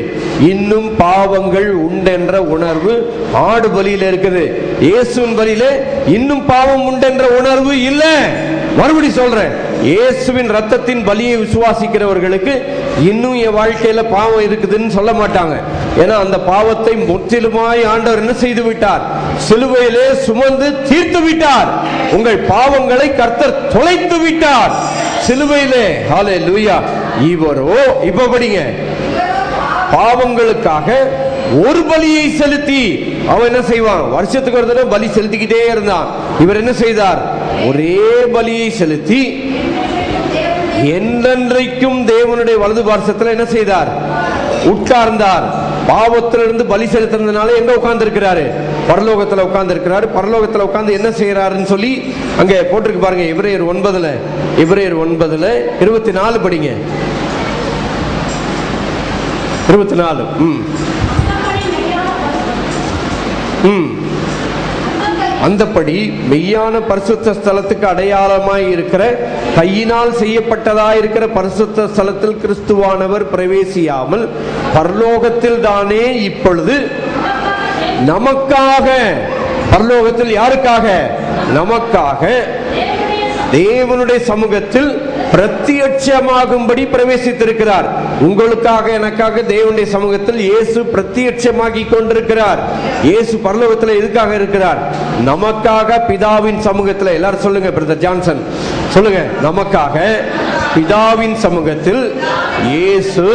இன்னும் பாவங்கள் உண்டென்ற உணர்வு ஆடு பலியில இருக்குது. இயேசுவின் பலியில இன்னும் பாவம் உண்டென்ற உணர்வு இல்ல. மறுபடி சொல்றேன், இயேசுவின் ரத்தத்தின் பலியை விசுவாசிக்கிறவர்களுக்கு இன்னும் என் வாழ்க்கையில பாவம் இருக்குதுன்னு சொல்ல மாட்டாங்க. ஏன்னா அந்த பாவத்தை முற்றிலுமாய் ஆண்டவர் என்ன செய்து விட்டார்? சிலுவையிலே சுமந்து தீர்த்து விட்டார். உங்கள் பாவங்களை கர்த்தர் தொலைத்து விட்டார் சிலுவையிலே. ஹல்லேலூயா. இவரோ இப்ப படிங்க, பாவங்களுக்காக ஒரு பலியை செலுத்தி அவன் என்ன செய்வான்? வருஷத்துக்கு ஒரு தடவை பலி செலுத்திக்கிட்டே இருந்தான். இவர் என்ன செய்தார்? ஒரே பலியை செலுத்தி என்றென்றைக்கும் தேவனுடைய வலது பார்சத்தில் என்ன செய்தார்? உட்கார்ந்தார். பாவத்திலிருந்து பலி செலுத்தினதுனால எங்க உட்கார்ந்து இருக்கிறாரு? பரலோகத்துல உட்கார்ந்து இருக்கிறாரு. பரலோகத்துல உட்கார்ந்து என்ன செய்யறாருன்னு சொல்லி அங்க போட்டிருக்கு பாருங்க. எபிரேயர் 9 24 படிங்க. 24. அந்தபடி மெய்யான பரிசுத்த ஸ்தலத்துக்கு அடையாளமாய் இருக்கிற கையினால் செய்யப்பட்டதாய் இருக்கிற பரிசுத்த ஸ்தலத்தில் கிறிஸ்துவானவர் பிரவேசியாமல் பரலோகத்தில் தானே இப்பொழுது நமக்காக, பரலோகத்தில் யாருக்காக? நமக்காக தேவனுடைய சமூகத்தில் பிரத்யட்சமாகும்படி பிரவேசித்திருக்கிறார். உங்களுக்காக எனக்காக தேவனுடைய சமூகத்தில் இயேசு பிரத்யட்சமாகி கொண்டிருக்கிறார். இயேசு பரலோகத்தில் எதுக்காக இருக்கிறார்? நமக்காக பிதாவின் சமூகத்தில். எல்லாரும் சொல்லுங்க, பிரதர் ஜான்சன் சொல்லுங்க. நமக்காக பிதாவின் சமூகத்தில் இயேசு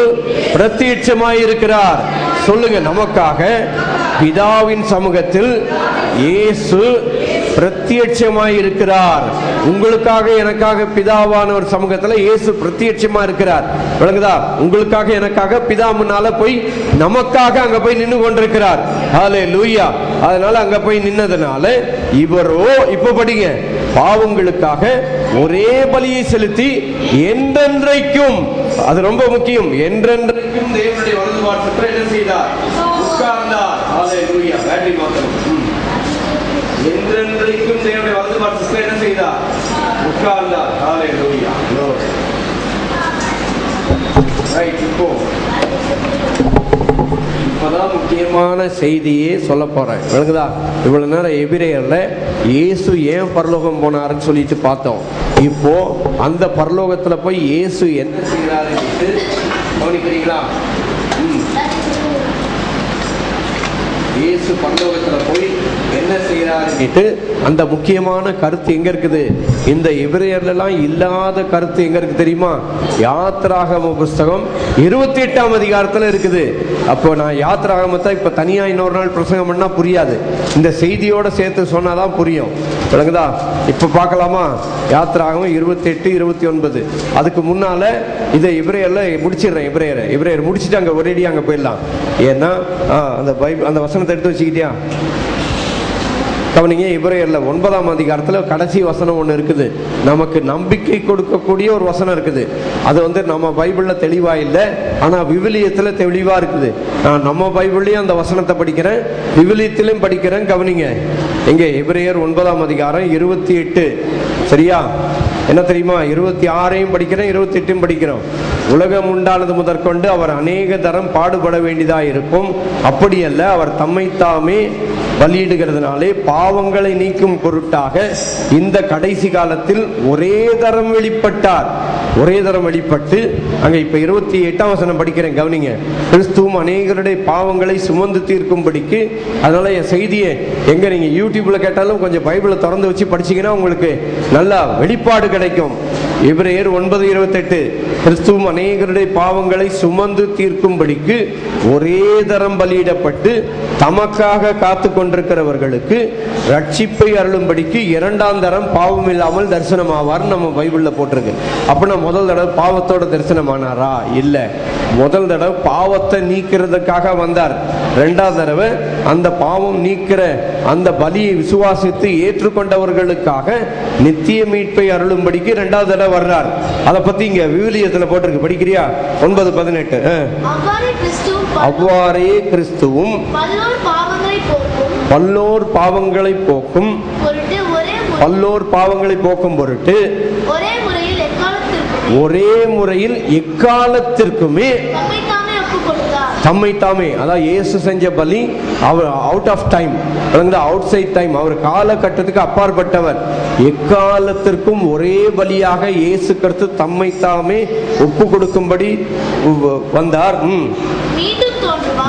பிரத்யட்சமாய் இருக்கிறார். சொல்லுங்க, நமக்காக பிதாவின் சமூகத்தில் இயேசு பிரத்யட்சமாய் இருக்கிறார். உங்களுக்காக எனக்காக பிதாவான ஒரு சமூகத்துல இயேசு பிரத்யட்சமா இருக்கிறார். விளங்குதா? உங்களுக்காக எனக்காக பிதா முன்னால போய் நமக்காக அங்க போய் நின்று கொண்டிருக்கிறார். ஹல்லேலூயா. அதனால அங்க போய் நின்னதுனால இவரோ, இப்ப படிங்க, பாவங்களுக்காக ஒரே பலியை செலுத்தி என்றென்றைக்கும், அது ரொம்ப முக்கியம், என்றென்றைக்கும் தேவனுடைய வலது பார்சத்தில் என்ன செய்தார்? உட்கார்ந்தார். ஹல்லேலூயா. பேட்டரி மாத்தணும். என்றென்றைக்கும் தேவனுடைய வலது பார்சத்தில் என்ன செய்தார்? உட்கார்ந்தார். ஹல்லேலூயா. ரைட். இப்பதான் முக்கியமான செய்தியே சொல்ல போறேன். விளங்குதா? இவ்வளவு நேரம் எபிரேயர்ல இயேசு ஏன் பரலோகம் போனாருன்னு சொல்லிட்டு பார்த்தோம். இப்போ அந்த பரலோகத்துல போய் இயேசு என்ன செய்யறாரு கவனிக்கிறீங்களா? இயேசு பரலோகத்துல போய் என்ன செய்யறாரு அந்த முக்கியமான கருத்து எங்க இருக்குது? இந்த எபிரேயர்ல எல்லாம் இல்லாத கருத்து எங்க இருக்கு தெரியுமா? யாத்திராகம புஸ்தகம் 28ஆம் அதிகாரத்துல இருக்குது. அப்போ நான் யாத்திராகமத்தை இப்ப தனியா இன்னொரு நாள் பிரசங்கம் பண்ணா புரியாது. இந்த செய்தியோட சேர்த்து சொன்னாதான் புரியும். விளங்குதா? இப்ப பார்க்கலாமா? யாத்திராகமம் 28, 29. அதுக்கு முன்னால இதை எபிரேயர்ல முடிச்சிடுறேன். எபிரேயர் முடிச்சுட்டு அங்க ஒரேடி அங்க போயிடலாம். ஏன்னா அந்த பைபிள் அந்த வசனத்தை எடுத்து வச்சுக்கிட்டியா? கவனிங்க, எபிரேயர்ல 9ஆம் அதிகாரத்துல கடைசி வசனம் ஒண்ணு இருக்குது. நமக்கு நம்பிக்கை கொடுக்கக்கூடிய ஒரு வசனம் இருக்குது. அது நம்ம பைபிள்ல தெளிவா இல்லை, ஆனா விவிலியத்துல தெளிவா இருக்குது. நான் நம்ம பைபிள்லயும் அந்த வசனத்தை படிக்கிறேன், விவிலியத்திலும் படிக்கிறேன். கவனிங்க, எங்க எபிரேயர் 9ஆம் அதிகாரம் 28. சரியா? என்ன தெரியுமா? 26ஐயும் படிக்கிறேன், 28ஐயும் படிக்கிறோம். உலகம் உண்டானது முதற்கொண்டு அவர் அநேக தரம் பாடுபட வேண்டியதா இருக்கும். அப்படி அல்ல, அவர் தம்மைத்தாமே பலியிடுகிறதுனாலே பாவங்களை நீக்கும் பொருட்டாக இந்த கடைசி காலத்தில் ஒரே தரம் வெளிப்பட்டார். ஒரே தரம் வெளிப்பட்டு அங்க இப்ப 28ஆம் வசனம் படிக்கிறேன். கவனிங்க, கிறிஸ்துவும் அநேகருடைய பாவங்களை சுமந்து தீர்க்கும்படிக்கு. அதனால என் செய்தியை எங்க நீங்க யூடியூப்ல கேட்டாலும் கொஞ்சம் பைபிளை திறந்து வச்சு படிச்சீங்கன்னா உங்களுக்கு நல்லா வெளிப்பாடு கிடைக்கும். எபிரேயர் 9:28, கிறிஸ்துவும் அநேகருடைய பாவங்களை சுமந்து தீர்க்கும்படிக்கு ஒரே தரம் பலியிடப்பட்டு தமக்காக காத்து கொண்டிருக்கிறவர்களுக்கு ரட்சிப்பை அருளும்படிக்கு 2ஆம் தரம் பாவம் இல்லாமல் தரிசனமாவார் நம்ம பைபிள்ல போட்டிருக்கு. அப்படின்னா முதல் தடவை பாவத்தோட தரிசனமானாரா? இல்ல. முதல் தடவை பாவத்தை நீக்கிறதுக்காக வந்தார். 2ஆவது தடவை அந்த பாவம் நீக்கிற அந்த பலியை விசுவாசித்து ஏற்றுக்கொண்டவர்களுக்காக நித்திய மீட்பை அருளும்படிக்கு 2ஆவது தடவை வர்றார். அதை பத்தி இங்க விவிலியத்துல போட்டிருக்கு. படிக்கிறியா? 9:18. அவ்வாறே கிறிஸ்துவும் பல்லோர் பாவங்களை போக்கும் பொருட்டு ஒரே முறையில் எக்காலத்திற்குமே தம்மைத்தாமே, அதாவது இயேசு செஞ்ச பலி அவர் out of time, outside time, அவர் காலகட்டத்துக்கு அப்பாற்பட்டவர். எக்காலத்திற்கும் ஒரே பலியாக இயேசு கிறிஸ்து தம்மைத்தாமே ஒப்பு கொடுக்கும்படி வந்தார்.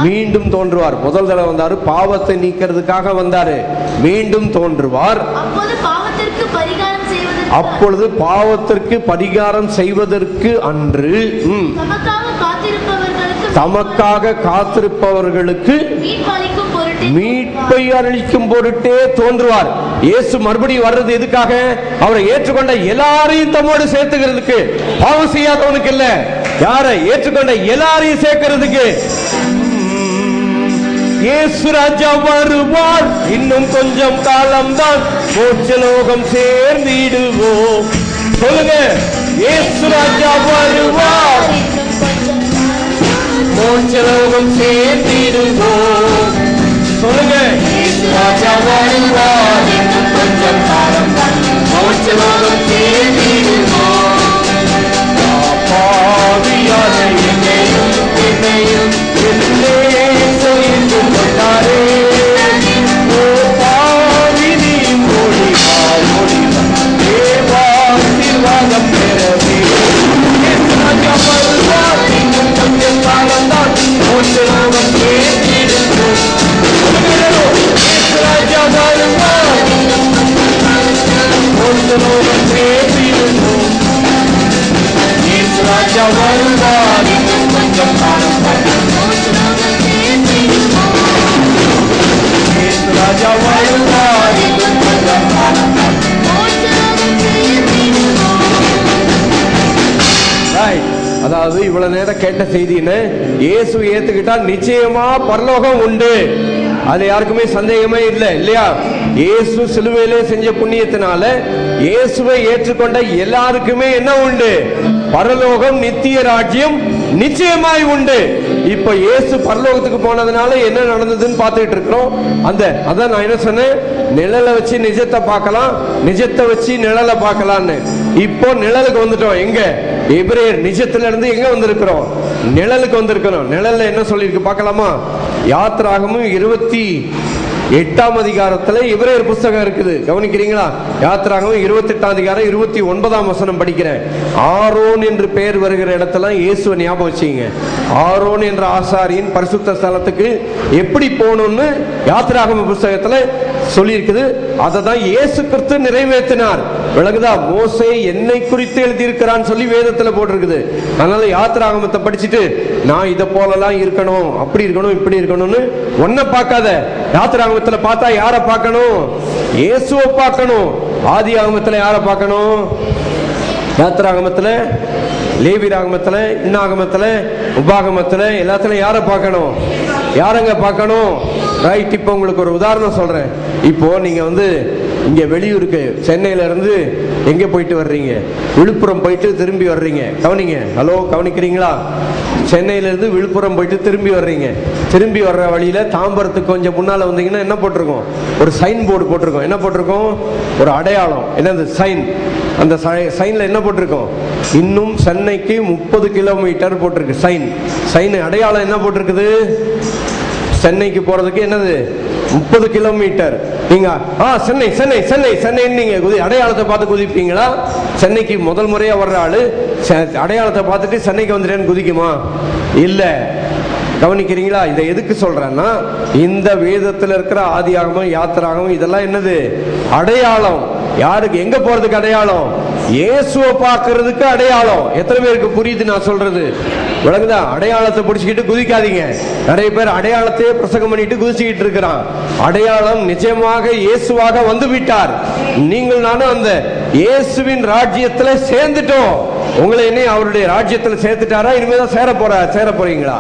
மீண்டும் தோன்றுவார். முதல் தடவை வந்தாரு, பாவத்தை நீக்கிறதுக்காக வந்தாரு. மீண்டும் தோன்றுவார். அப்பொழுது பாவத்திற்கு பரிகாரம் செய்வதற்கு அன்று தமக்காக காத்திருப்பவர்களுக்கு மீட்பை அளிக்கும் பொருட்டே தோன்றுவார். இயேசு மறுபடியும் வர்றது எதுக்காக? அவரை ஏற்றுக்கொண்ட எல்லாரையும் தம்மோடு சேர்த்துக்கிறதுக்கு. பாவம் செய்யாதவனுக்கு இல்ல, யாரை ஏற்றுக்கொண்ட எல்லாரையும் சேர்க்கிறதுக்கு. இயேசு ராஜா வருவார், இன்னும் கொஞ்சம் காலம்தான், மோட்சலோகம் சேர்ந்திடுவோம். சொல்லுங்க, இயேசு ராஜா வருவார், மோட்சலோகம் சேர்ந்திடுவோம். சொல்லுங்க, மோசலோகம் சேர்த்திடுவோம். இயேசு ராஜா வருவார், இன்னும் கொஞ்சம் காலம் இயேசு ராஜா வருவார், இன்னும் கொஞ்சம் காலம். அதாவது இவ்வளவு நேரம் கேட்ட செய்தி என்ன? இயேசு ஏத்துக்கிட்டா நிச்சயமா பரலோகம் உண்டு. அது யாருக்குமே சந்தேகமே இல்லை, இல்லையா? இயேசு சிலுவையிலே செஞ்ச புண்ணியத்தினால இயேசுவை ஏற்றுக்கொண்ட எல்லாருக்குமே என்ன உண்டு? பரலோகம், நித்திய ராஜ்யம் நிச்சயமாய் உண்டு. இப்ப இயேசு பரலோகத்துக்கு போனதுனால என்ன நடந்ததுன்னு பார்த்துட்டு இருக்கிறோம். அதான் நான் என்ன சொன்னேன், நிழலை வச்சு நிஜத்தை பார்க்கலாம், நிஜத்தை வச்சு நிழலை பார்க்கலான்னு. இப்போ நிழலுக்கு வந்துட்டோம். எங்க? எபிரேயர் நிஜத்துல இருந்து எங்க வந்திருக்கிறோம்? நிழலுக்கு வந்திருக்கிறோம். நிழல்ல என்ன சொல்லிருக்கு பார்க்கலாமா? யாத்திராகமும் 28ஆம் அதிகாரத்துல எபிரேயர் புஸ்தகம் இருக்குது, கவனிக்கிறீங்களா? யாத்திராகமும் 28ஆம் அதிகாரம் 29ஆம் வசனம் படிக்கிறேன். ஆரோன் என்று பெயர் வருகிற இடத்துல இயேசுவை ஞாபகம் வச்சுங்க. ஆரோன் என்ற ஆசாரியின் பரிசுத்த ஸ்தலத்துக்கு எப்படி போகணும்னு யாத்திராகம புஸ்தகத்துல சொல்லி இருக்குது. அதை தான் இயேசு கிறிஸ்து நிறைவேற்றினார். விளங்குதா? மோசே என்னை குறித்து எழுதியிருக்கிறான்னு சொல்லி வேதத்துல போட்டிருக்குது. அதனால யாத்திராகமத்தை படிச்சுட்டு நான் இதை போலலாம் இருக்கணும், அப்படி இருக்கணும், இப்படி இருக்கணும்னு ஒன்ன பார்க்காத. யாத்திராகமத்துல பார்த்தா யாரை பார்க்கணும்? இயேசுவை பார்க்கணும். ஆதி ஆகமத்துல யாரை பார்க்கணும்? யாத்திராகமத்துல, லேவியராகமத்துல, இன்னாகமத்துல, உபாகமத்துல எல்லாத்துலயும் யாரை பார்க்கணும்? யாரங்க பார்க்கணும்? ரைட். இப்போ உங்களுக்கு ஒரு உதாரணம் சொல்றேன். இப்போ நீங்க இங்க வெளியூருக்கு சென்னையில இருந்து எங்க போயிட்டு வர்றீங்க? விழுப்புரம் போயிட்டு திரும்பி வர்றீங்க. கவனிங்க. ஹலோ, கவனிக்கிறீங்களா? சென்னையில இருந்து விழுப்புரம் போயிட்டு திரும்பி வர்றீங்க. திரும்பி வர்ற வழியில தாம்பரத்துக்கு கொஞ்சம் முன்னால வந்தீங்கன்னா என்ன போட்டிருக்கோம்? ஒரு சைன் போர்டு போட்டிருக்கோம். என்ன போட்டிருக்கோம்? ஒரு அடையாளம். என்னது? சைன். அந்த சைன்ல என்ன போட்டிருக்கோம்? இன்னும் சென்னைக்கு 30 கிலோமீட்டர் போட்டிருக்கு. சைன் அடையாளம் என்ன போட்டிருக்குது? சென்னைக்கு போறதுக்கு என்னது? 30 கிலோமீட்டர். நீங்க சென்னை சென்னை சென்னை சென்னை நீங்க அடையாளத்தை பார்த்து குதிப்பீங்களா? சென்னைக்கு முதல் முறையா வர்ற ஆளு அடையாளத்தை பார்த்துட்டு சென்னைக்கு வந்துட்டேன்னு குதிக்குமா? இல்ல. கவனிக்கிறீங்களா? இதை எதுக்கு சொல்றேன்னா, இந்த வேதத்தில் இருக்கிற ஆதியாகமம், யாத்திராகமம் இதெல்லாம் என்னது? அடையாளம். யாருக்கு? எங்க போறதுக்கு அடையாளம்? இயேசுவை பார்க்கிறதுக்கு அடையாளம். எத்தனை பேருக்கு புரியுது நான் சொல்றது? விளங்குதா? அடையாளத்தை பிடிச்சிக்கிட்டு குதிக்காதீங்க. நிறைய பேர் அடையாளத்தையே பிரசங்கம் பண்ணிட்டு குதிச்சுக்கிட்டு இருக்கிறான். அடையாளம் நிஜமாக இயேசுவாக வந்து விட்டார். நீங்கள் நானும் அந்த இயேசுவின் ராஜ்யத்துல சேர்ந்துட்டோம். உங்களை என்ன அவருடைய ராஜ்யத்துல சேர்த்துட்டாரா? இனிமேதான் சேர போறீங்களா?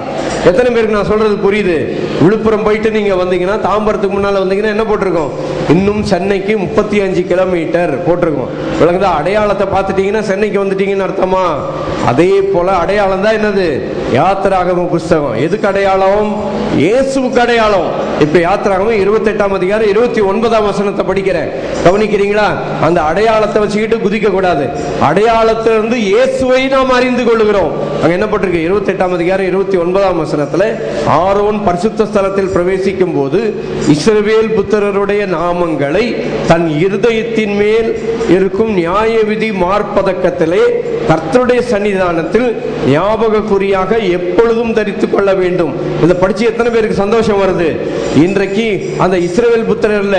எத்தனை பேருக்கு நான் சொல்றது புரியுது? விழுப்புரம் போயிட்டு நீங்க வந்தீங்கன்னா, தாம்பரத்துக்கு முன்னால வந்தீங்கன்னா என்ன போட்டிருக்கோம்? இன்னும் சென்னைக்கு 35 கிலோமீட்டர் போட்டிருக்கோம். விளங்குதா? அடையாளத்தை பார்த்துட்டீங்கன்னா சென்னைக்கு வந்துட்டீங்கன்னு அர்த்தமா? அதே போல அடையாளம் தான் என்னது? யாத்திராகம புஸ்தகம். எதுக்கு அடையாளம்? இயேசுவுக்கு அடையாளம். இப்ப யாத்திராகமம் 28ஆம் அதிகாரம் 29ஆம் வசனத்தை படிக்கிறேன். கவனிக்கிறீங்களா? அந்த அடையாளத்தை வச்சுக்கிட்டு குதிக்க கூடாது. அடையாளத்திலிருந்து இயேசுவை நாம் அறிந்து கொள்ளுகிறோம். அங்க என்ன போட்டிருக்கு? 28ஆம் அதிகாரம் 29ஆம் வசனத்துல, ஆரோன் பரிசுத்த ஸ்தலத்தில் பிரவேசிக்கும் போது இஸ்ரவேல் புத்திரருடைய நாமங்களை தன் இருதயத்தின் மேல் இருக்கும் நியாய விதி மார்பதக்கத்திலே கர்த்தருடைய சன்னிதானத்தில் ஞாபக குறியாக எப்பொழுதும் தரித்துக் கொள்ள வேண்டும். இதை படிச்சு எத்தனை பேருக்கு சந்தோஷம் வருது? இன்றைக்கு அந்த இஸ்ரவேல் புத்திரர்ல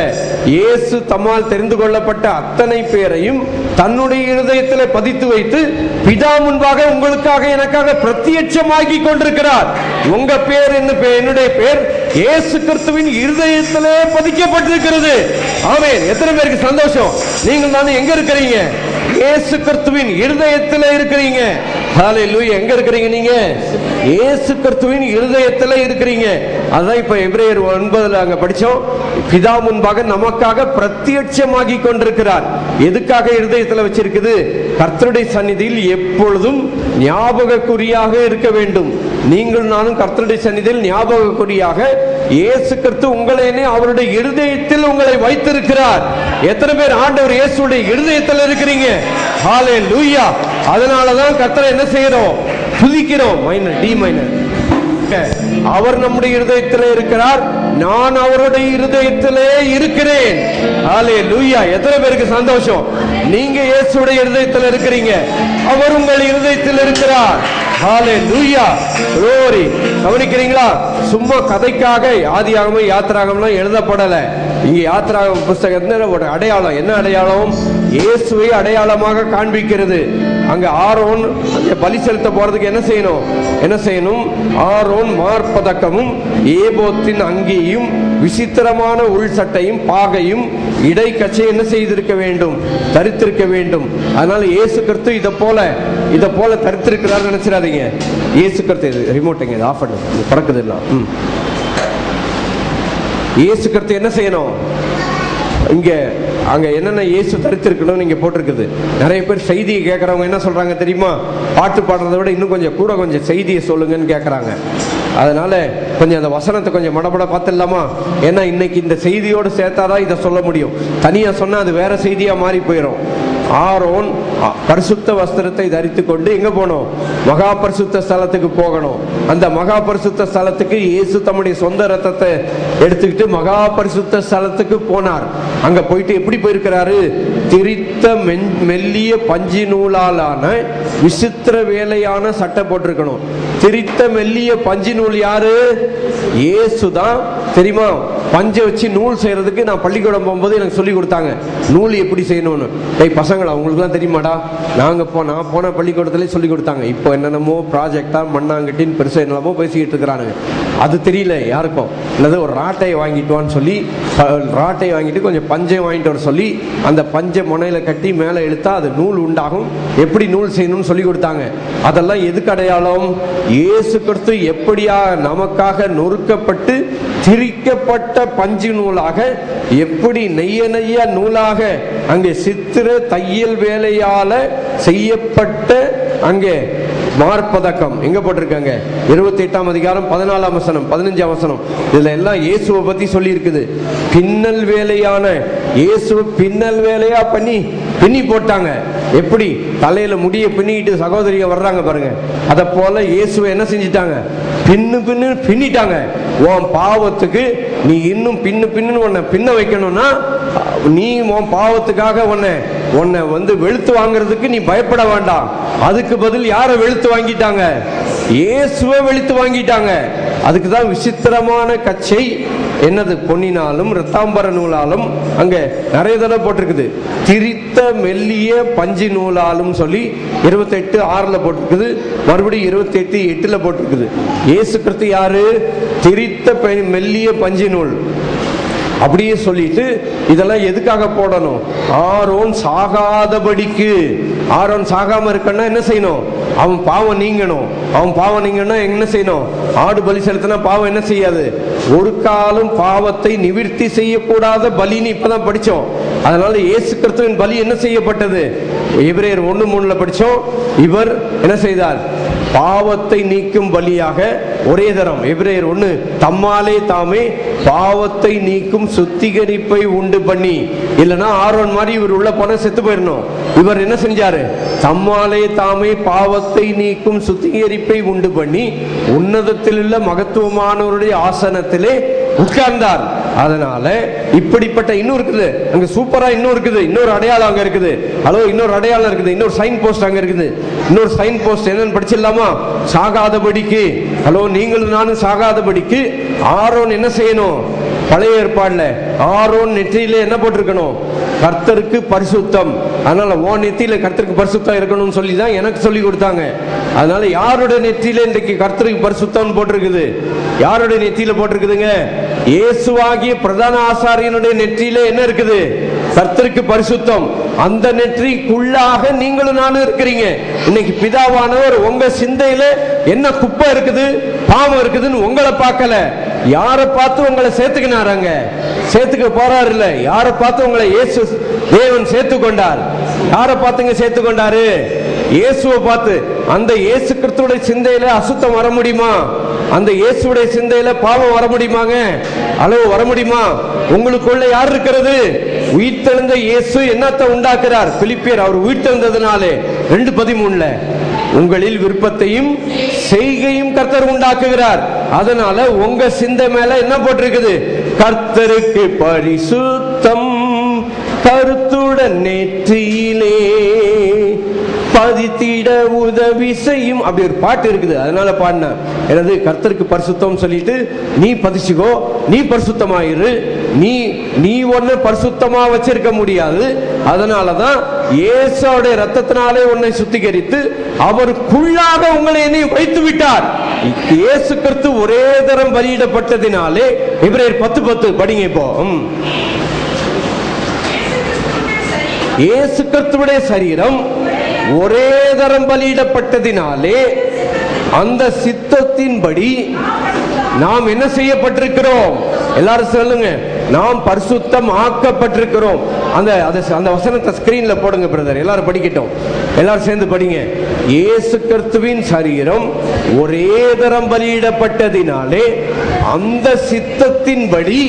இயேசு தம்மால் தெரிந்து கொள்ளப்பட்ட அத்தனை பேரையும் தன்னுடைய இருதயத்தில் பதித்து வைத்து பிதா முன்பாக உங்களுக்காக எனக்காக பிரத்யட்சமாக்கி கொண்டிருக்கிறார். உங்க பேர் என்னுடைய பேர் இயேசு கிறிஸ்துவின் இருதயத்திலே பதிக்கப்பட்டிருக்கிறது. ஆமென். எத்தனை பேருக்கு சந்தோஷம்? நீங்கள் நானும் எங்க இருக்கிறீங்க? இயேசு கிறிஸ்துவின் இருதயத்தில் இருக்கிறீங்க. ஹல்லேலூயா. எங்க இருக்கிறீங்க நீங்க? இயேசு கிறிஸ்துவின் இருதயத்தில் இருக்கிறீங்க. அதான் இப்ப எபிரேயர் 9 அங்க படிச்சோம். பிதா முன்பாக நமக்காக பிரத்யட்சமாகி கொண்டிருக்கிறார். எதுக்காக இருதயத்தில் வச்சிருக்குது? கர்த்தருடைய சந்நிதியில் எப்பொழுதும் ஞாபக குறியாக இருக்க வேண்டும். நீங்கள் நானும் கர்த்தருடைய சந்நிதியில் ஞாபக குறியாக இயேசு கிறிஸ்து உங்களை அவருடைய இருதயத்தில் உங்களை வைத்திருக்கிறார். எத்தனை பேர் ஆண்டவர் இயேசுடைய இருதயத்தில் இருக்கிறீங்க? ஹல்லேலூயா. அதனாலதான் கர்த்தரை என்ன செய்யறோம்? துதிக்கிறோம். Minor, D minor. அவர் நம்முடைய இருதயத்திலே இருக்கிறார், நான் அவருடைய இருதயத்திலே இருக்கிறேன். ஹல்லேலூயா. எத்தனை பேருக்கு சந்தோஷம்? நீங்க இயேசுடைய இருதயத்தில் இருக்கிறீங்க, அவர் உங்கள் இருதயத்தில் இருக்கிறார். ஹalleluya, glory. கவனிக்கிறீங்களா? சும்மா கதைக்காக ஆதியாகமம் யாத்திராகமம்லாம் எழுதப்படல. இங்க யாத்திராகம புத்தகத்துல ஒரு அடையாளம். என்ன அடையாளம்? இயேசுவை அடையாளமாக காண்பிக்கிறது. அங்க ஆரோன் பலி செலுத்த போறதுக்கு என்ன செய்யணும்? ஆரோன் மார்பதக்கமும் ஏபோத்தின் அங்கியும் விசித்திரமான உள் சட்டையும் பாகையும் இடை கச்சை என்ன செய்திருக்க வேண்டும்? தரித்திருக்க வேண்டும். அதனால இயேசு கிறிஸ்து இத போல தரித்திருக்கிறார் நினைச்சிடாதீங்க. இயேசு கிறிஸ்து ரிமோட்டுங்க ஆஃப் பண்ணு, பறக்குது எல்லாம். இயேசு கிறிஸ்து என்ன செய்யணும்? இங்க அங்க என்னென்ன இயேசு தரித்திருக்கணும் நீங்க போட்டிருக்குது. நிறைய பேர் செய்தியை கேட்கறவங்க என்ன சொல்றாங்க தெரியுமா? பாட்டு பாடுறதை விட இன்னும் கொஞ்சம் செய்தியை சொல்லுங்கன்னு கேட்கறாங்க. அதனால கொஞ்சம் அந்த வசனத்தை கொஞ்சம் மடபட பார்த்துடலாமா? ஏன்னா இன்னைக்கு இந்த செய்தியோடு சேர்த்தாதான் இதை சொல்ல முடியும். தனியா சொன்னா அது வேற செய்தியா மாறி போயிடும். ஆரோன் பரிசுத்த வஸ்திரத்தை தரித்து கொண்டு எங்க போனோம்? மகா பரிசுத்த ஸ்தலத்துக்கு போகணும். அந்த மகா பரிசுத்த ஸ்தலத்துக்கு இயேசு தம்முடைய சொந்த ரத்தத்தை எடுத்துக்கிட்டு மகா பரிசுத்த ஸ்தலத்துக்கு போனார். அங்க போயிட்டு எப்படி போயிருக்கிறாரு? திரித்த மெல்லிய பஞ்சு நூலாலான விசித்திர வேலையான சட்டை போட்டிருக்கணும். திரித்த மெல்லிய பஞ்சு நூல் யாரு? இயேசுதான். தெரியுமா? பஞ்சை வச்சு நூல் செய்யறதுக்கு நான் பள்ளிக்கூடம் போகும்போது எனக்கு சொல்லி கொடுத்தாங்க நூல் எப்படி செய்யணும்னு. பசங்களா உங்களுக்குலாம் தெரியுமாடா? நான் போன பள்ளிக்கூடத்துல சொல்லி கொடுத்தாங்க. இப்போ என்னென்னமோ ப்ராஜெக்டா மண்ணாங்கட்டின்னு பெருசா என்னமோ பேசிக்கிட்டு இருக்கிறானுங்க. அது தெரியல யாருக்கும். அல்லது ஒரு ராட்டையை வாங்கிட்டுவான்னு சொல்லி ராட்டையை வாங்கிட்டு கொஞ்சம் பஞ்சை வாங்கிட்டு வர சொல்லி அந்த பஞ்சை முனையில கட்டி மேலே இழுத்தா அது நூல் உண்டாகும். எப்படி நூல் செய்யணும்னு சொல்லி கொடுத்தாங்க. அதெல்லாம் எதுக்கு அடையாளம்? இயேசு கிறிஸ்து எப்படியா நமக்காக நொறுக்கப்பட்டு திரிக்கப்பட்ட பஞ்சு நூலாக எப்படி நெய்ய நூலாக அங்கே சித்திர தையல் வேலையால செய்யப்பட்ட அங்கே மார்பதக்கம் எங்க போட்டிருக்காங்க? 28ஆம் அதிகாரம் 14ஆம் வசனம் 15ஆம் வசனம். இதுல எல்லாம் இயேசுவை பத்தி சொல்லி இருக்குது. பின்னல் வேலையான இயேசு பின்னல் வேலையா பின்னி போட்டாங்க. எப்படி தலையில முடிய பின்னிட்டு சகோதரிக வர்றாங்க பாருங்க. அத போல இயேசுவை என்ன செஞ்சிட்டாங்க? பின்னிட்டாங்க. உன் பாவத்துக்கு நீ இன்னும் பின்னு உன்னை பின்ன வைக்கணும்னா நீ உன் பாவத்துக்காக உன்னை வெளுத்து வாங்குறதுக்கு நீ பயப்பட வேண்டாம். அதுக்கு பதில் யாரை வெளுத்து வாங்கிட்டாங்க? இயேசுவை வெளுத்து வாங்கிட்டாங்க. அதுக்குதான் விசித்திரமான கச்சை என்னது? பொன்னினாலும் இரத்தாம்பர நூலாலும் அங்க நிறைய தடவை போட்டிருக்குது. திரித்த மெல்லிய பஞ்சு நூலாலும் சொல்லி 28:6 போட்டிருக்குது. மறுபடியும் 28:8 போட்டிருக்குது. இயேசு கிறிஸ்து யாரு? திரித்த மெல்லிய பஞ்சு நூல். அப்படியே சொல்லிட்டு இதெல்லாம் எதுக்காக போடணும்? ஆரோன் சாகாதபடிக்கு. ஆரோன் சாகாம இருக்கன்னா என்ன செய்யணும்? அவன் பாவம் நீங்கணும். அவன் பாவம் நீங்கன்னா என்ன செய்யணும்? ஆடு பலி செலுத்தினா பாவம் என்ன செய்யாது? ஒரு காலம் பாவத்தை நிவிர்த்தி செய்யக்கூடாத பலின்னு இப்பதான் படிச்சோம். அதனால இயேசு கிறிஸ்துவின் பலி என்ன செய்யப்பட்டது? எபிரேயர் 1:3 படிச்சோம். இவர் என்ன செய்தார்? பாவத்தை நீக்கும் பலியாக ஒரே தரம். எபிரேயர் 1 தம்மாலே தாமே பாவத்தை நீக்கும் சுத்திகரிப்பை உண்டு பண்ணி. இல்லைன்னா ஆரோன் மாதிரி இவர் உள்ள போன செத்து போயிடணும். இவர் என்ன செஞ்சாரு? தம்மாலே தாமே பாவத்தை நீக்கும் சுத்திகரிப்பை உண்டு பண்ணி உன்னதத்தில் உள்ள மகத்துவமானவருடைய ஆசனத்திலே உட்கார்ந்தார். அதனால இப்படிப்பட்ட இன்னும் இருக்குது அங்க சூப்பரா இன்னும் இருக்குது. இன்னொரு அடையாளம் அங்க இருக்குது. ஹலோ, இன்னொரு அடையாளம் இருக்குது. இன்னொரு சைன் போஸ்ட் அங்க இருக்குது. இன்னொரு சைன் போஸ்ட் என்னன்னு படிச்சிடலாமா? சாகாதபடிக்கு. ஹலோ, நீங்களும் நானும் சாகாதபடிக்கு ஆரோன் என்ன செய்யணும்? பழைய ஏற்பாடுல ஆரோன் நெற்றியில என்ன போட்டிருக்கணும்? கர்த்தருக்கு பரிசுத்தம். அதனால உன் நெத்தியில கர்த்தருக்கு பரிசுத்தம் இருக்கணும்னு சொல்லி தான் எனக்கு சொல்லி கொடுத்தாங்க. அதனால யாருடைய நெற்றியில இன்றைக்கு கர்த்தருக்கு பரிசுத்தம் போட்டிருக்குது? யாருடைய நெற்றியில போட்டிருக்குதுங்க? இயேசுவாகிய பிரதான ஆசாரியனுடைய நெற்றியில என்ன இருக்குது? கர்த்தருக்கு பரிசுத்தம். அந்த நெற்றிக்குள்ளாக நீங்களும் நானும் இருக்கிறீங்க. இன்னைக்கு பிதாவானவர் உங்க சிந்தையில என்ன குப்பை இருக்குது, பாவம் இருக்குதுன்னு உங்களை பார்க்கல. யாரை பார்த்து உங்களை சேர்த்துக்கினாராங்க? சேர்த்துக்க போறாரு இல்ல. யாரை பார்த்து உங்களை இயேசு தேவன் சேர்த்து கொண்டார்? யாரை பார்த்துங்க சேர்த்து கொண்டாரு? இயேசுவை பார்த்து. அந்த இயேசு கிறிஸ்துவோட சிந்தையில அசுத்தம் வர முடியுமா? அந்த இயேசுடைய சிந்தையில பாவம் வர முடியுமாங்க? அளவு வர முடியுமா? உங்களுக்குள்ள யார் இருக்கிறது? உயிர்த்தெழுந்த இயேசு என்னத்தை உண்டாக்குறார்? பிலிப்பியர் அவர் உயிர்த்தெழுந்ததுனாலே 2:13 உங்களில் விருப்பத்தையும் செய்கையும் கர்த்தர் உண்டாக்குகிறார். அதனால உங்க சிந்தை மேல என்ன போட்டிருக்குது? கர்த்தருக்கு பரிசுத்தம் கருத்துடன் நெற்றியிலே. பதித்திட உதவி செய்யும். அப்படி ஒரு பாட்டு இருக்குது, அதனால பாடின. எனது கர்த்தருக்கு பரிசுத்தம் சொல்லிட்டு நீ பதிச்சுக்கோ, நீ பரிசுத்தமாயிரு. நீ ஒன்னு பரிசுத்தமா வச்சிருக்க முடியாது. அதனாலதான் இயேசுவோட ரத்தத்தினாலே உன்னை சுத்திகரித்து அவருக்குள்ளாக உங்களை என்னை வைத்து விட்டார். இயேசு கிறிஸ்து ஒரே தரம் பலியிடப்பட்டதினாலே, எபிரேயர் 10:10 படிங்க. இப்போ இயேசு கிறிஸ்துவுடைய சரீரம் ஒரே தரம் பலியிடப்பட்டதினாலே அந்த சித்தத்தின்படி நாம் என்ன செய்யப்பட்டிருக்கிறோம்? எல்லாரும் சொல்லுங்க, நாம் பரிசுத்தம் ஆக்கப்பட்டிருக்கிறோம். அந்த வசனத்தை ஸ்கிரீன்ல போடுங்க பிரதர், எல்லாரும் படிக்கட்டும். எல்லாரும் சேர்ந்து படிங்க. இயேசு கிறிஸ்துவின் சரீரம் ஒரே தரம் பலியிடப்பட்டதினாலே அந்த சித்தத்தின்படி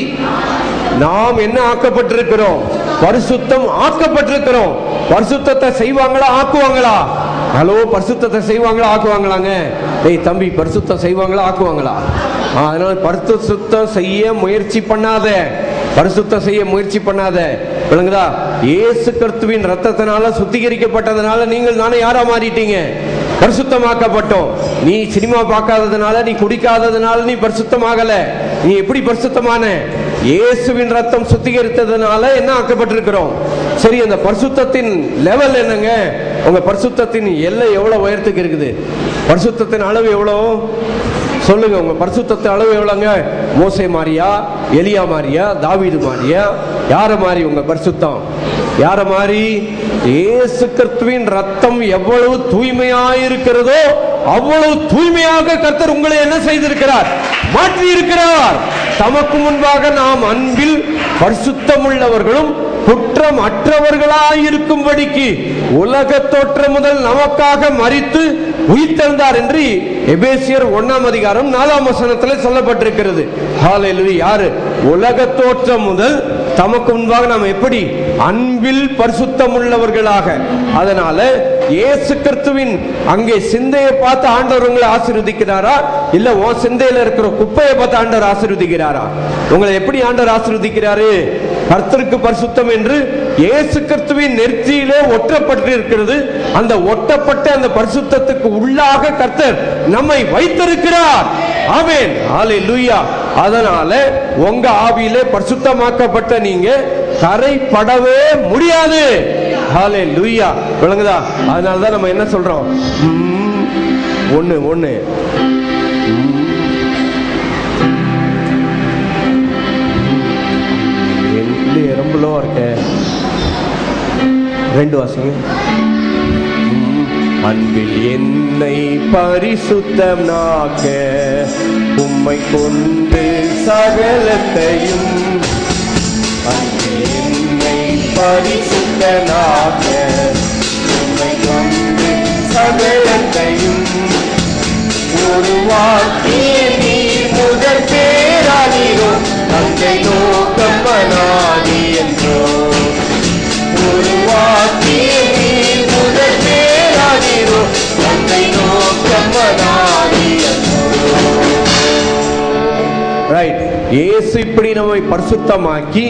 நாம் என்ன ஆக்கப்பட்டிருக்கிறோம்? பரிசுத்தம் ஆக்கப்பட்டிருக்கிறோம். பரிசுத்தத்தை செய்வாங்களா ஆக்குவாங்களா? ஹலோ, பரிசுத்தத்தை செய்வாங்களா ஆக்குவாங்களாங்க? ஏய் தம்பி, பரிசுத்தம் செய்வாங்களா ஆக்குவாங்களா? அதனால பரிசுத்தம் செய்ய முயற்சி பண்ணாத, பரிசுத்தம் செய்ய முயற்சி பண்ணாத. விளங்குதா? இயேசு கிறிஸ்துவின் ரத்தத்தினால சுத்திகரிக்கப்பட்டதனால நீங்கள் நானே யாரா மாறிட்டீங்க? பரிசுத்தமாக்கப்பட்டோம். நீ சினிமா பார்க்காததுனால, நீ குடிக்காததுனால நீ பரிசுத்தமாகல. நீ எப்படி பரிசுத்தமான? இயேசுவின் ரத்தம் சுத்திகரித்ததுனால என்ன ஆக்கப்பட்டிருக்கிறோம்? சரி, அந்த பரிசுத்தத்தின் லெவல் என்னங்க? உங்க பரிசுத்தத்தின் எல்லை எவ்வளவு உயரத்துக்கு இருக்குது? பரிசுத்தத்தின் அளவு எவ்வளவு சொல்லுங்க. உங்க பரிசுத்தத்தின் அளவு எவ்வளவுங்க? மோசே மாரியா, எலியா மாரியா, தாவீது மாரியா? யார மாறி உங்க பரிசுத்தம்? யார மாறி? இயேசு கிறிஸ்துவின் ரத்தம் எவ்வளவு தூய்மையாயிருக்கிறதோ அவ்வளவு தூய்மையாக கர்த்தர் உங்களை என்ன செய்திருக்கிறார்? மாற்றி இருக்கிறார். தமக்கு முன்பாக நாம் அன்பில் பரிசுத்தம் உள்ளவர்களும் குற்றம் அற்றவர்களாயிருக்கும்படிக்கு உலக தோற்றம் முதல் நமக்காக மரித்து உயிர்த்தெழுந்தார் என்று எபேசியர் 1:4 சொல்லப்பட்டிருக்கிறது. ஹல்லேலூயா. யாரு? உலக தோற்றம் முதல் தமக்கு முன்பாக நாம் எப்படி? அன்பில் பரிசுத்தம் உள்ளவர்களாக. அதனால இயேசு கிறிஸ்துவின் அங்கே சிந்தையை பார்த்து ஆண்டவர் உங்களை ஆசீர்வதிக்கிறாரா? இல்ல உன் சிந்தையில இருக்கிற குப்பையை பார்த்து ஆண்டவர் ஆசீர்வதிக்கிறாரா? உங்களை எப்படி ஆண்டவர் ஆசீர்வதிக்கிறாரு? கர்த்தருக்கு பரிசுத்தம் என்று இயேசு கிறிஸ்துவின் நெற்றியிலே ஒட்டப்பட்டு இருக்கிறது. அந்த ஒட்டப்பட்ட அந்த பரிசுத்தத்துக்கு உள்ளாக கர்த்தர் நம்மை வைத்திருக்கிறார். ஆமென், ஹல்லேலூயா. அதனால உங்க ஆவியிலே பரிசுத்தமாக்கப்பட்ட நீங்க கரைப்படவே முடியாது. ஹல்லேலூயா. விளங்குதா? அதனாலதான் நம்ம என்ன சொல்றோம்? ஒண்ணு எறும்புலோ இருக்க 2 வாசிங்க. அன்பில் என்னை பரிசுத்தமாக்க உம்மை கொண்டு சகலத்தையும், அன்பில் என்னை பரிசுத்தமாக்க உம்மை கொண்டு சகலத்தையும் உருவாக்கிய நீ முதற் பேரானீரோ, தந்தை நோக்கம் மனாதி என்றோ. உருவாக்கிய நீ முதற் பேரானீரோ, தந்தை நோக்கம் மனாதி என்றோ. ரைட். இயேசு இப்படி நம்மை பரிசுத்தமாக்கி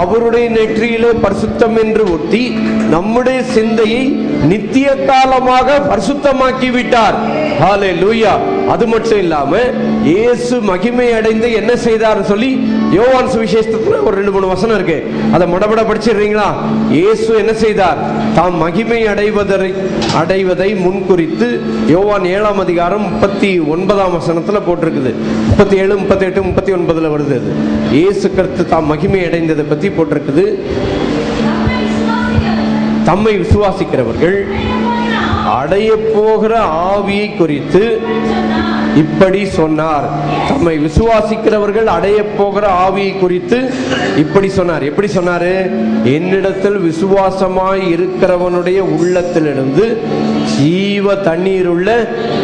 அவருடைய நெற்றியிலே பரிசுத்தம் என்று ஒட்டி நம்முடைய சிந்தையை நித்திய காலமாக பரிசுத்தமாக்கி விட்டார். ஹல்லேலூயா. அது மட்டும் இல்லாம இயேசு மகிமை அடைந்து என்ன செய்தார் சொல்லி யோவான் சுவிசேஷத்துல ஒரு 2-3 வசனம் இருக்கு. அதை மடபட படிச்சிடுறீங்களா? இயேசு என்ன செய்தார்? தாம் மகிமை அடைவதை முன்குறித்து யோவான் 7:39 போட்டிருக்குது. 37, 38, 39 வருது. இயேசு கிறிஸ்து தாம் மகிமை அடைந்ததை பத்தி போட்டிருக்குது. தம்மை விசுவாசிக்கிறவர்கள் அடைய போகிற ஆவியை குறித்து இப்படி சொன்னார். தம்மை விசுவாசிக்கிறவர்கள் அடைய போகிற ஆவியை குறித்து இப்படி சொன்னார். எப்படி சொன்னாரு? என்னிடத்தில் விசுவாசமாய் இருக்கிறவனுடைய உள்ளத்திலிருந்து ஜீவ தண்ணீர் உள்ள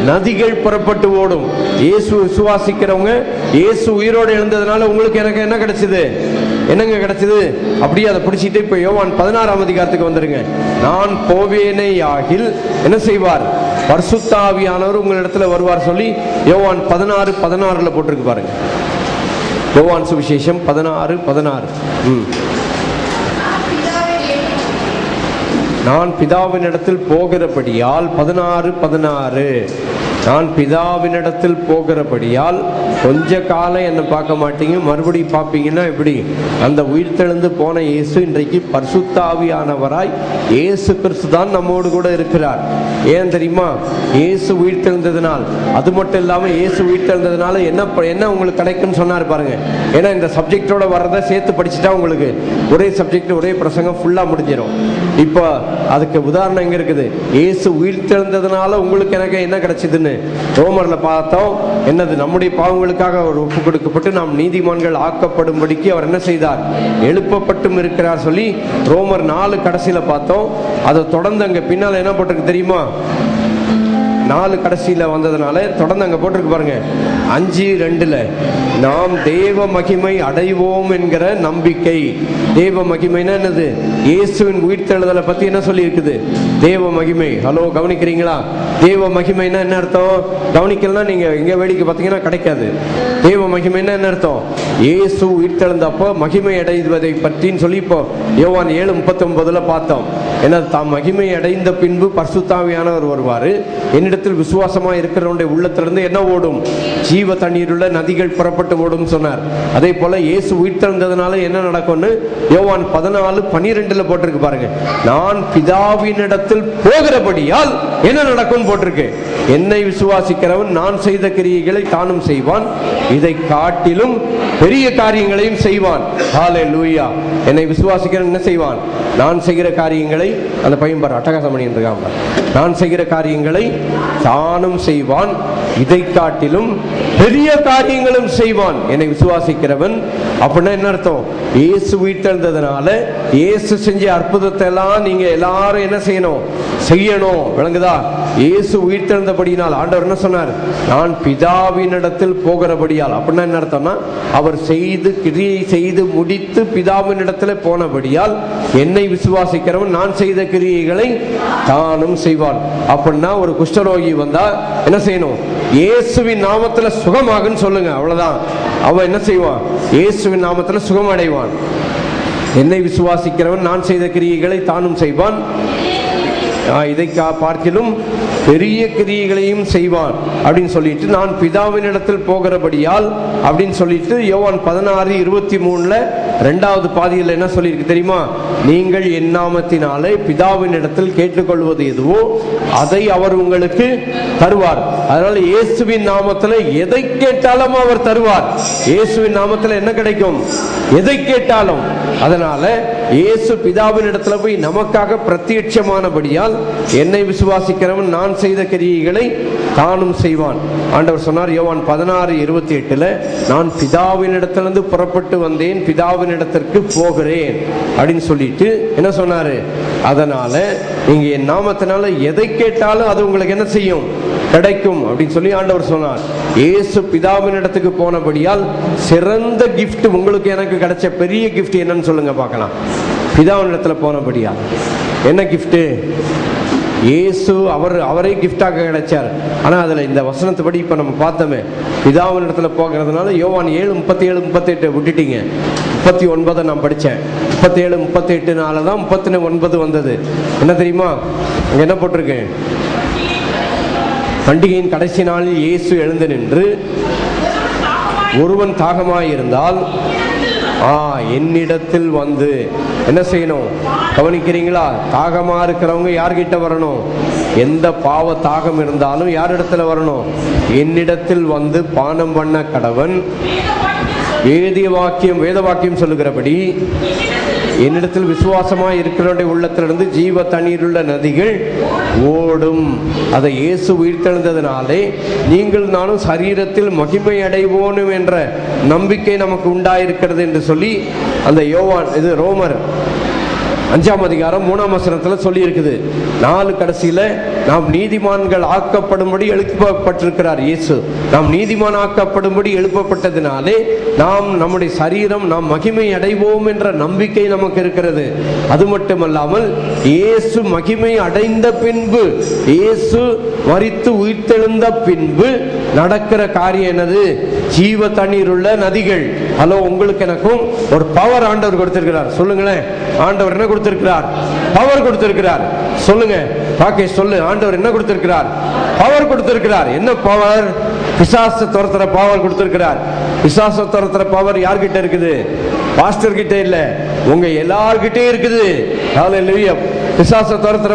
நதிகள் புறப்பட்டு ஓடும். இயேசு விசுவாசிக்கிறவங்க, இயேசு உயிரோடு எழுந்ததுனால உங்களுக்கு எனக்கு என்ன கிடைச்சது? என்னங்க கிடைச்சது? அப்படியே அதை பிடிச்சிட்டு இப்ப யோவான் 16 வந்துருங்க. நான் போவேனே ஆகில் என்ன செய்வார்? பரிசுத்த ஆவியானவர் உங்களிடத்துல வருவார் சொல்லி யோவான் 16:16 போட்டிருக்கு பாருங்க. யோவான் சுவிசேஷம் 16:16. நான் பிதாவினிடத்தில் போகிறபடியால் 16 நான் பிதாவினிடத்தில் போகிறபடியால் கொஞ்ச காலம் என்னை பார்க்க மாட்டீங்க, மறுபடியும் பார்ப்பீங்கன்னா எப்படி? அந்த உயிர்த்தெழுந்து போன இயேசு இன்றைக்கு பரிசுத்த ஆவியானவராய் இயேசு கிறிஸ்து தான் நம்மோடு கூட இருக்கிறார். ஏன் தெரியுமா? இயேசு உயிர்த்தெழுந்ததுனால், அது மட்டும் இல்லாமல் இயேசு உயிர்த்தெழுந்ததுனால என்ன உங்களுக்கு கிடைக்கும்னு சொன்னார் பாருங்க. ஏன்னா இந்த சப்ஜெக்டோட வர்றதை சேர்த்து படிச்சுட்டா உங்களுக்கு ஒரே சப்ஜெக்ட் ஒரே பிரசங்கம் ஃபுல்லாக முடிஞ்சிடும். இப்போ அதுக்கு உதாரணம் எங்க இருக்குது? இயேசு உயிர்த்தெழுந்ததுனால உங்களுக்கு எனக்கு என்ன கிடைச்சதுன்னு ரோமர்ல பார்த்தோம். என்னது? நம்முடைய பாவங்களுக்காக அவர் ஒப்பு கொடுக்கப்பட்டு நாம் நீதிமான்கள் ஆக்கப்படும்படிக்கு அவர் என்ன செய்தார்? எழுப்பப்பட்டும் இருக்கிறார் சொல்லி ரோமர் 4 கடைசியில பார்த்தோம். அதை தொடர்ந்து அங்க பின்னால என்ன போட்டிருக்கு தெரியுமா? 4 கடைசியில வந்ததுனால தொடர்ந்து அங்க போட்டிருக்கு பாருங்க. 5:2 நாம் தேவ மகிமை அடைவோம் என்கிற நம்பிக்கை. தேவ மகிமைன்னா என்னது? இயேசுவின் உயிர்த்தெழுதலை பத்தி என்ன சொல்லி இருக்குது? தேவ மகிமை. ஹலோ, கவனிக்கிறீங்களா? தேவ மகிமைன்னா என்ன அர்த்தம்? கவனிக்கலாம். நீங்க எங்க வேடிக்கை பார்த்தீங்கன்னா கிடைக்காது. தேவ மகிமைன்னா என்ன அர்த்தம்? இயேசு உயிர்த்தெழுந்தப்போ மகிமை அடைவதை பற்றின்னு சொல்லி இப்போ யோவான் 7:39 பார்த்தோம். ஏன்னா தாம் மகிமை அடைந்த பின்பு பரிசுத்த ஆவியானவர் வருவாரு. என்னிடத்தில் விசுவாசமா இருக்கிறவனுடைய உள்ளத்திலிருந்து என்ன ஓடும்? ஜீவ தண்ணீருள்ள நதிகள் புறப்பட்டு ஓடும் சொன்னார். அதே போல இயேசு உயிர்த்தெழுந்ததுனால என்ன நடக்கும்னு யோவான் 14:12 போட்டிருக்கு பாருங்க. நான் பிதாவினிடத்தில் போகிறபடியால் என்ன நடக்கும் போட்டிருக்கு. என்னை விசுவாசிக்கிறவன் நான் செய்த கிரியைகளை தானும் செய்வான், இதை காட்டிலும் பெரிய காரியங்களையும் செய்வான். ஹல்லேலூயா. என்னை விசுவாசிக்கிறவன் என்ன செய்வான்? நான் செய்கிற காரியங்களை, அந்த பையன் பாரு அட்டகாசம் பண்ணிட்டு இருக்கான், நான் செய்கிற காரியங்களை தானும் செய்வான், இதை காட்டிலும் பெரிய காரியங்களும் செய்வான். என்னை விசுவாசிக்கிறவன் அப்படின்னா என்ன அர்த்தம்? இயேசு உயிர்த்தெழுந்ததுனால இயேசு செஞ்ச அற்புதத்தை எல்லாம் நீங்க எல்லாரும் என்ன செய்யணும்? செய்யணும். விளங்குதா? இயேசு உயிர்த்தெழுந்தபடியால் ஆண்டவர் என்ன சொன்னார்? நான் பிதாவினிடத்தில் போகிறபடியால். அப்படின்னா என்ன அர்த்தம்னா, அவர் செய்து கிரியை செய்து முடித்து பிதாவினிடத்தில் போனபடியால் என்னை விசுவாசிக்கிறவன் நான் செய்த கிரியைகளை தானும் செய்வான். அப்படின்னா ஒரு குஷ்டரோகி வந்தா என்ன செய்யணும்? இயேசுவின் நாமத்துல சுகமாகுன்னு சொல்லுங்க, அவ்வளவுதான். அவன் என்ன செய்வான்? இயேசுவின் நாமத்துல சுகம் அடைவான். என்னை விசுவாசிக்கிறவன் நான் செய்த கிரியைகளை தானும் செய்வான், இதை பார்க்கிலும் பெரிய கிரியைகளையும் செய்வான் அப்படின்னு சொல்லிட்டு, நான் பிதாவினிடத்தில் போகிறபடியால் அப்படின்னு சொல்லிட்டு யோவான் 16:23 2வது பாதியில் என்ன சொல்லியிருக்கு தெரியுமா? நீங்கள் என் நாமத்தினாலே பிதாவினிடத்தில் கேட்டுக்கொள்வது எதுவோ அதை அவர் உங்களுக்கு தருவார். அதனால இயேசுவின் நாமத்தில் எதை கேட்டாலும் அவர் தருவார். இயேசுவின் நாமத்தில் என்ன கிடைக்கும்? எதை கேட்டாலும். அதனால இயேசு பிதாவின் இடத்துல போய் நமக்காக பிரத்யட்சமானபடியால் என்னை விசுவாசிக்கிறவன் நான் செய்த கிரியைகளை தானும் செய்வான். ஆண்டவர் சொன்னார் யோவான் 16:28 நான் பிதாவின் இடத்திலிருந்து புறப்பட்டு வந்தேன், பிதாவின் இடத்திற்கு போகிறேன் அப்படின்னு சொல்லிட்டு என்ன சொன்னாரு? அதனால நீங்க என் நாமத்தினால எதை கேட்டாலும் அது உங்களுக்கு என்ன செய்யும்? கிடைக்கும் அப்படின்னு சொல்லி ஆண்டவர் சொன்னார். இயேசு பிதாவின் இடத்துக்கு போனபடியால் சிறந்த கிஃப்ட் உங்களுக்கு எனக்கு கிடைச்ச பெரிய கிஃப்ட் என்னன்னு சொல்லுங்க பார்க்கலாம். பிதாவின் இடத்துல போனபடியால் என்ன கிஃப்ட்? இயேசு அவரே கிஃப்டாக கிடைச்சார். ஆனா அதுல இந்த வசனத்துப்படி இப்ப நம்ம பார்த்தோமே, பிதாவின் இடத்துல போகிறதுனால யோவான் 7:37-38 விட்டுட்டீங்க. 39 நான் படிச்சேன். 37-38 தான் 39 வந்தது. என்ன தெரியுமா? அங்க என்ன போட்டிருக்கு? பண்டிகையின் கடைசி நாளில் இயேசு எழுந்து நின்று, ஒருவன் தாகமாயிருந்தால் என்னிடத்தில் வந்து என்ன செய்யணும்? கவனிக்கிறீங்களா? தாகமா இருக்கிறவங்க யார்கிட்ட வரணும்? எந்த பாவ தாகம் இருந்தாலும் யாரிடத்துல வரணும்? என்னிடத்தில் வந்து பானம் பண்ண கடவன். வேத வாக்கியம் சொல்லுகிறபடி என்னிடத்தில் விசுவாசமாய் இருக்கிறவருடைய உள்ளத்திலிருந்து ஜீவ தண்ணீருள்ள நதிகள் ஓடும். அதை இயேசு உயிர்த்தெழுந்ததினாலே நீங்கள் நானும் சரீரத்தில் மகிமை அடைவோனும் என்ற நம்பிக்கை நமக்கு உண்டாயிருக்கிறது என்று சொல்லி அந்த ரோமர் 5ஆம் அதிகாரம் 3ஆம் வசனத்துல சொல்லி இருக்குது. 4 கடைசியில நாம் நீதிமான்கள் ஆக்கப்படும்படி எழுப்பப்பட்டிருக்கிறார் இயேசு. நாம் நீதிமான் ஆக்கப்படும்படி எழுப்பப்பட்டதினாலே நாம் நம்முடைய சரீரம் நாம் மகிமை அடைவோம் என்ற நம்பிக்கை நமக்கு இருக்கிறது. அது மட்டுமல்லாமல் இயேசு மகிமை அடைந்த பின்பு, இயேசு மரித்து உயிர்த்தெழுந்த பின்பு நடக்கிற காரியம் என்னது? ஜீவ தண்ணீர் உள்ள நதிகள். ஹலோ, உங்களுக்கு எனக்கும் ஒரு பவர் ஆண்டவர் கொடுத்திருக்கிறார். சொல்லுங்களேன், ஆண்டவர் என்ன கொடுத்திருக்கிறார்? பவர் கொடுத்திருக்கிறார். சொல்லுங்க ராகேஷ், சொல்லு, ஆண்டவர் என்ன கொடுத்திருக்கிறார்? பவர் கொடுத்திருக்கிறார். என்ன பவர்? பிசாசை துரத்துற பவர் கொடுத்திருக்கிறார். பிசாசை துரத்துற பவர் யார்கிட்ட இருக்குது? பாஸ்டர் கிட்ட இல்ல, உங்க எல்லார்கிட்டயும் இருக்குது. ஹல்லேலூயா. பிசாசை துரத்துற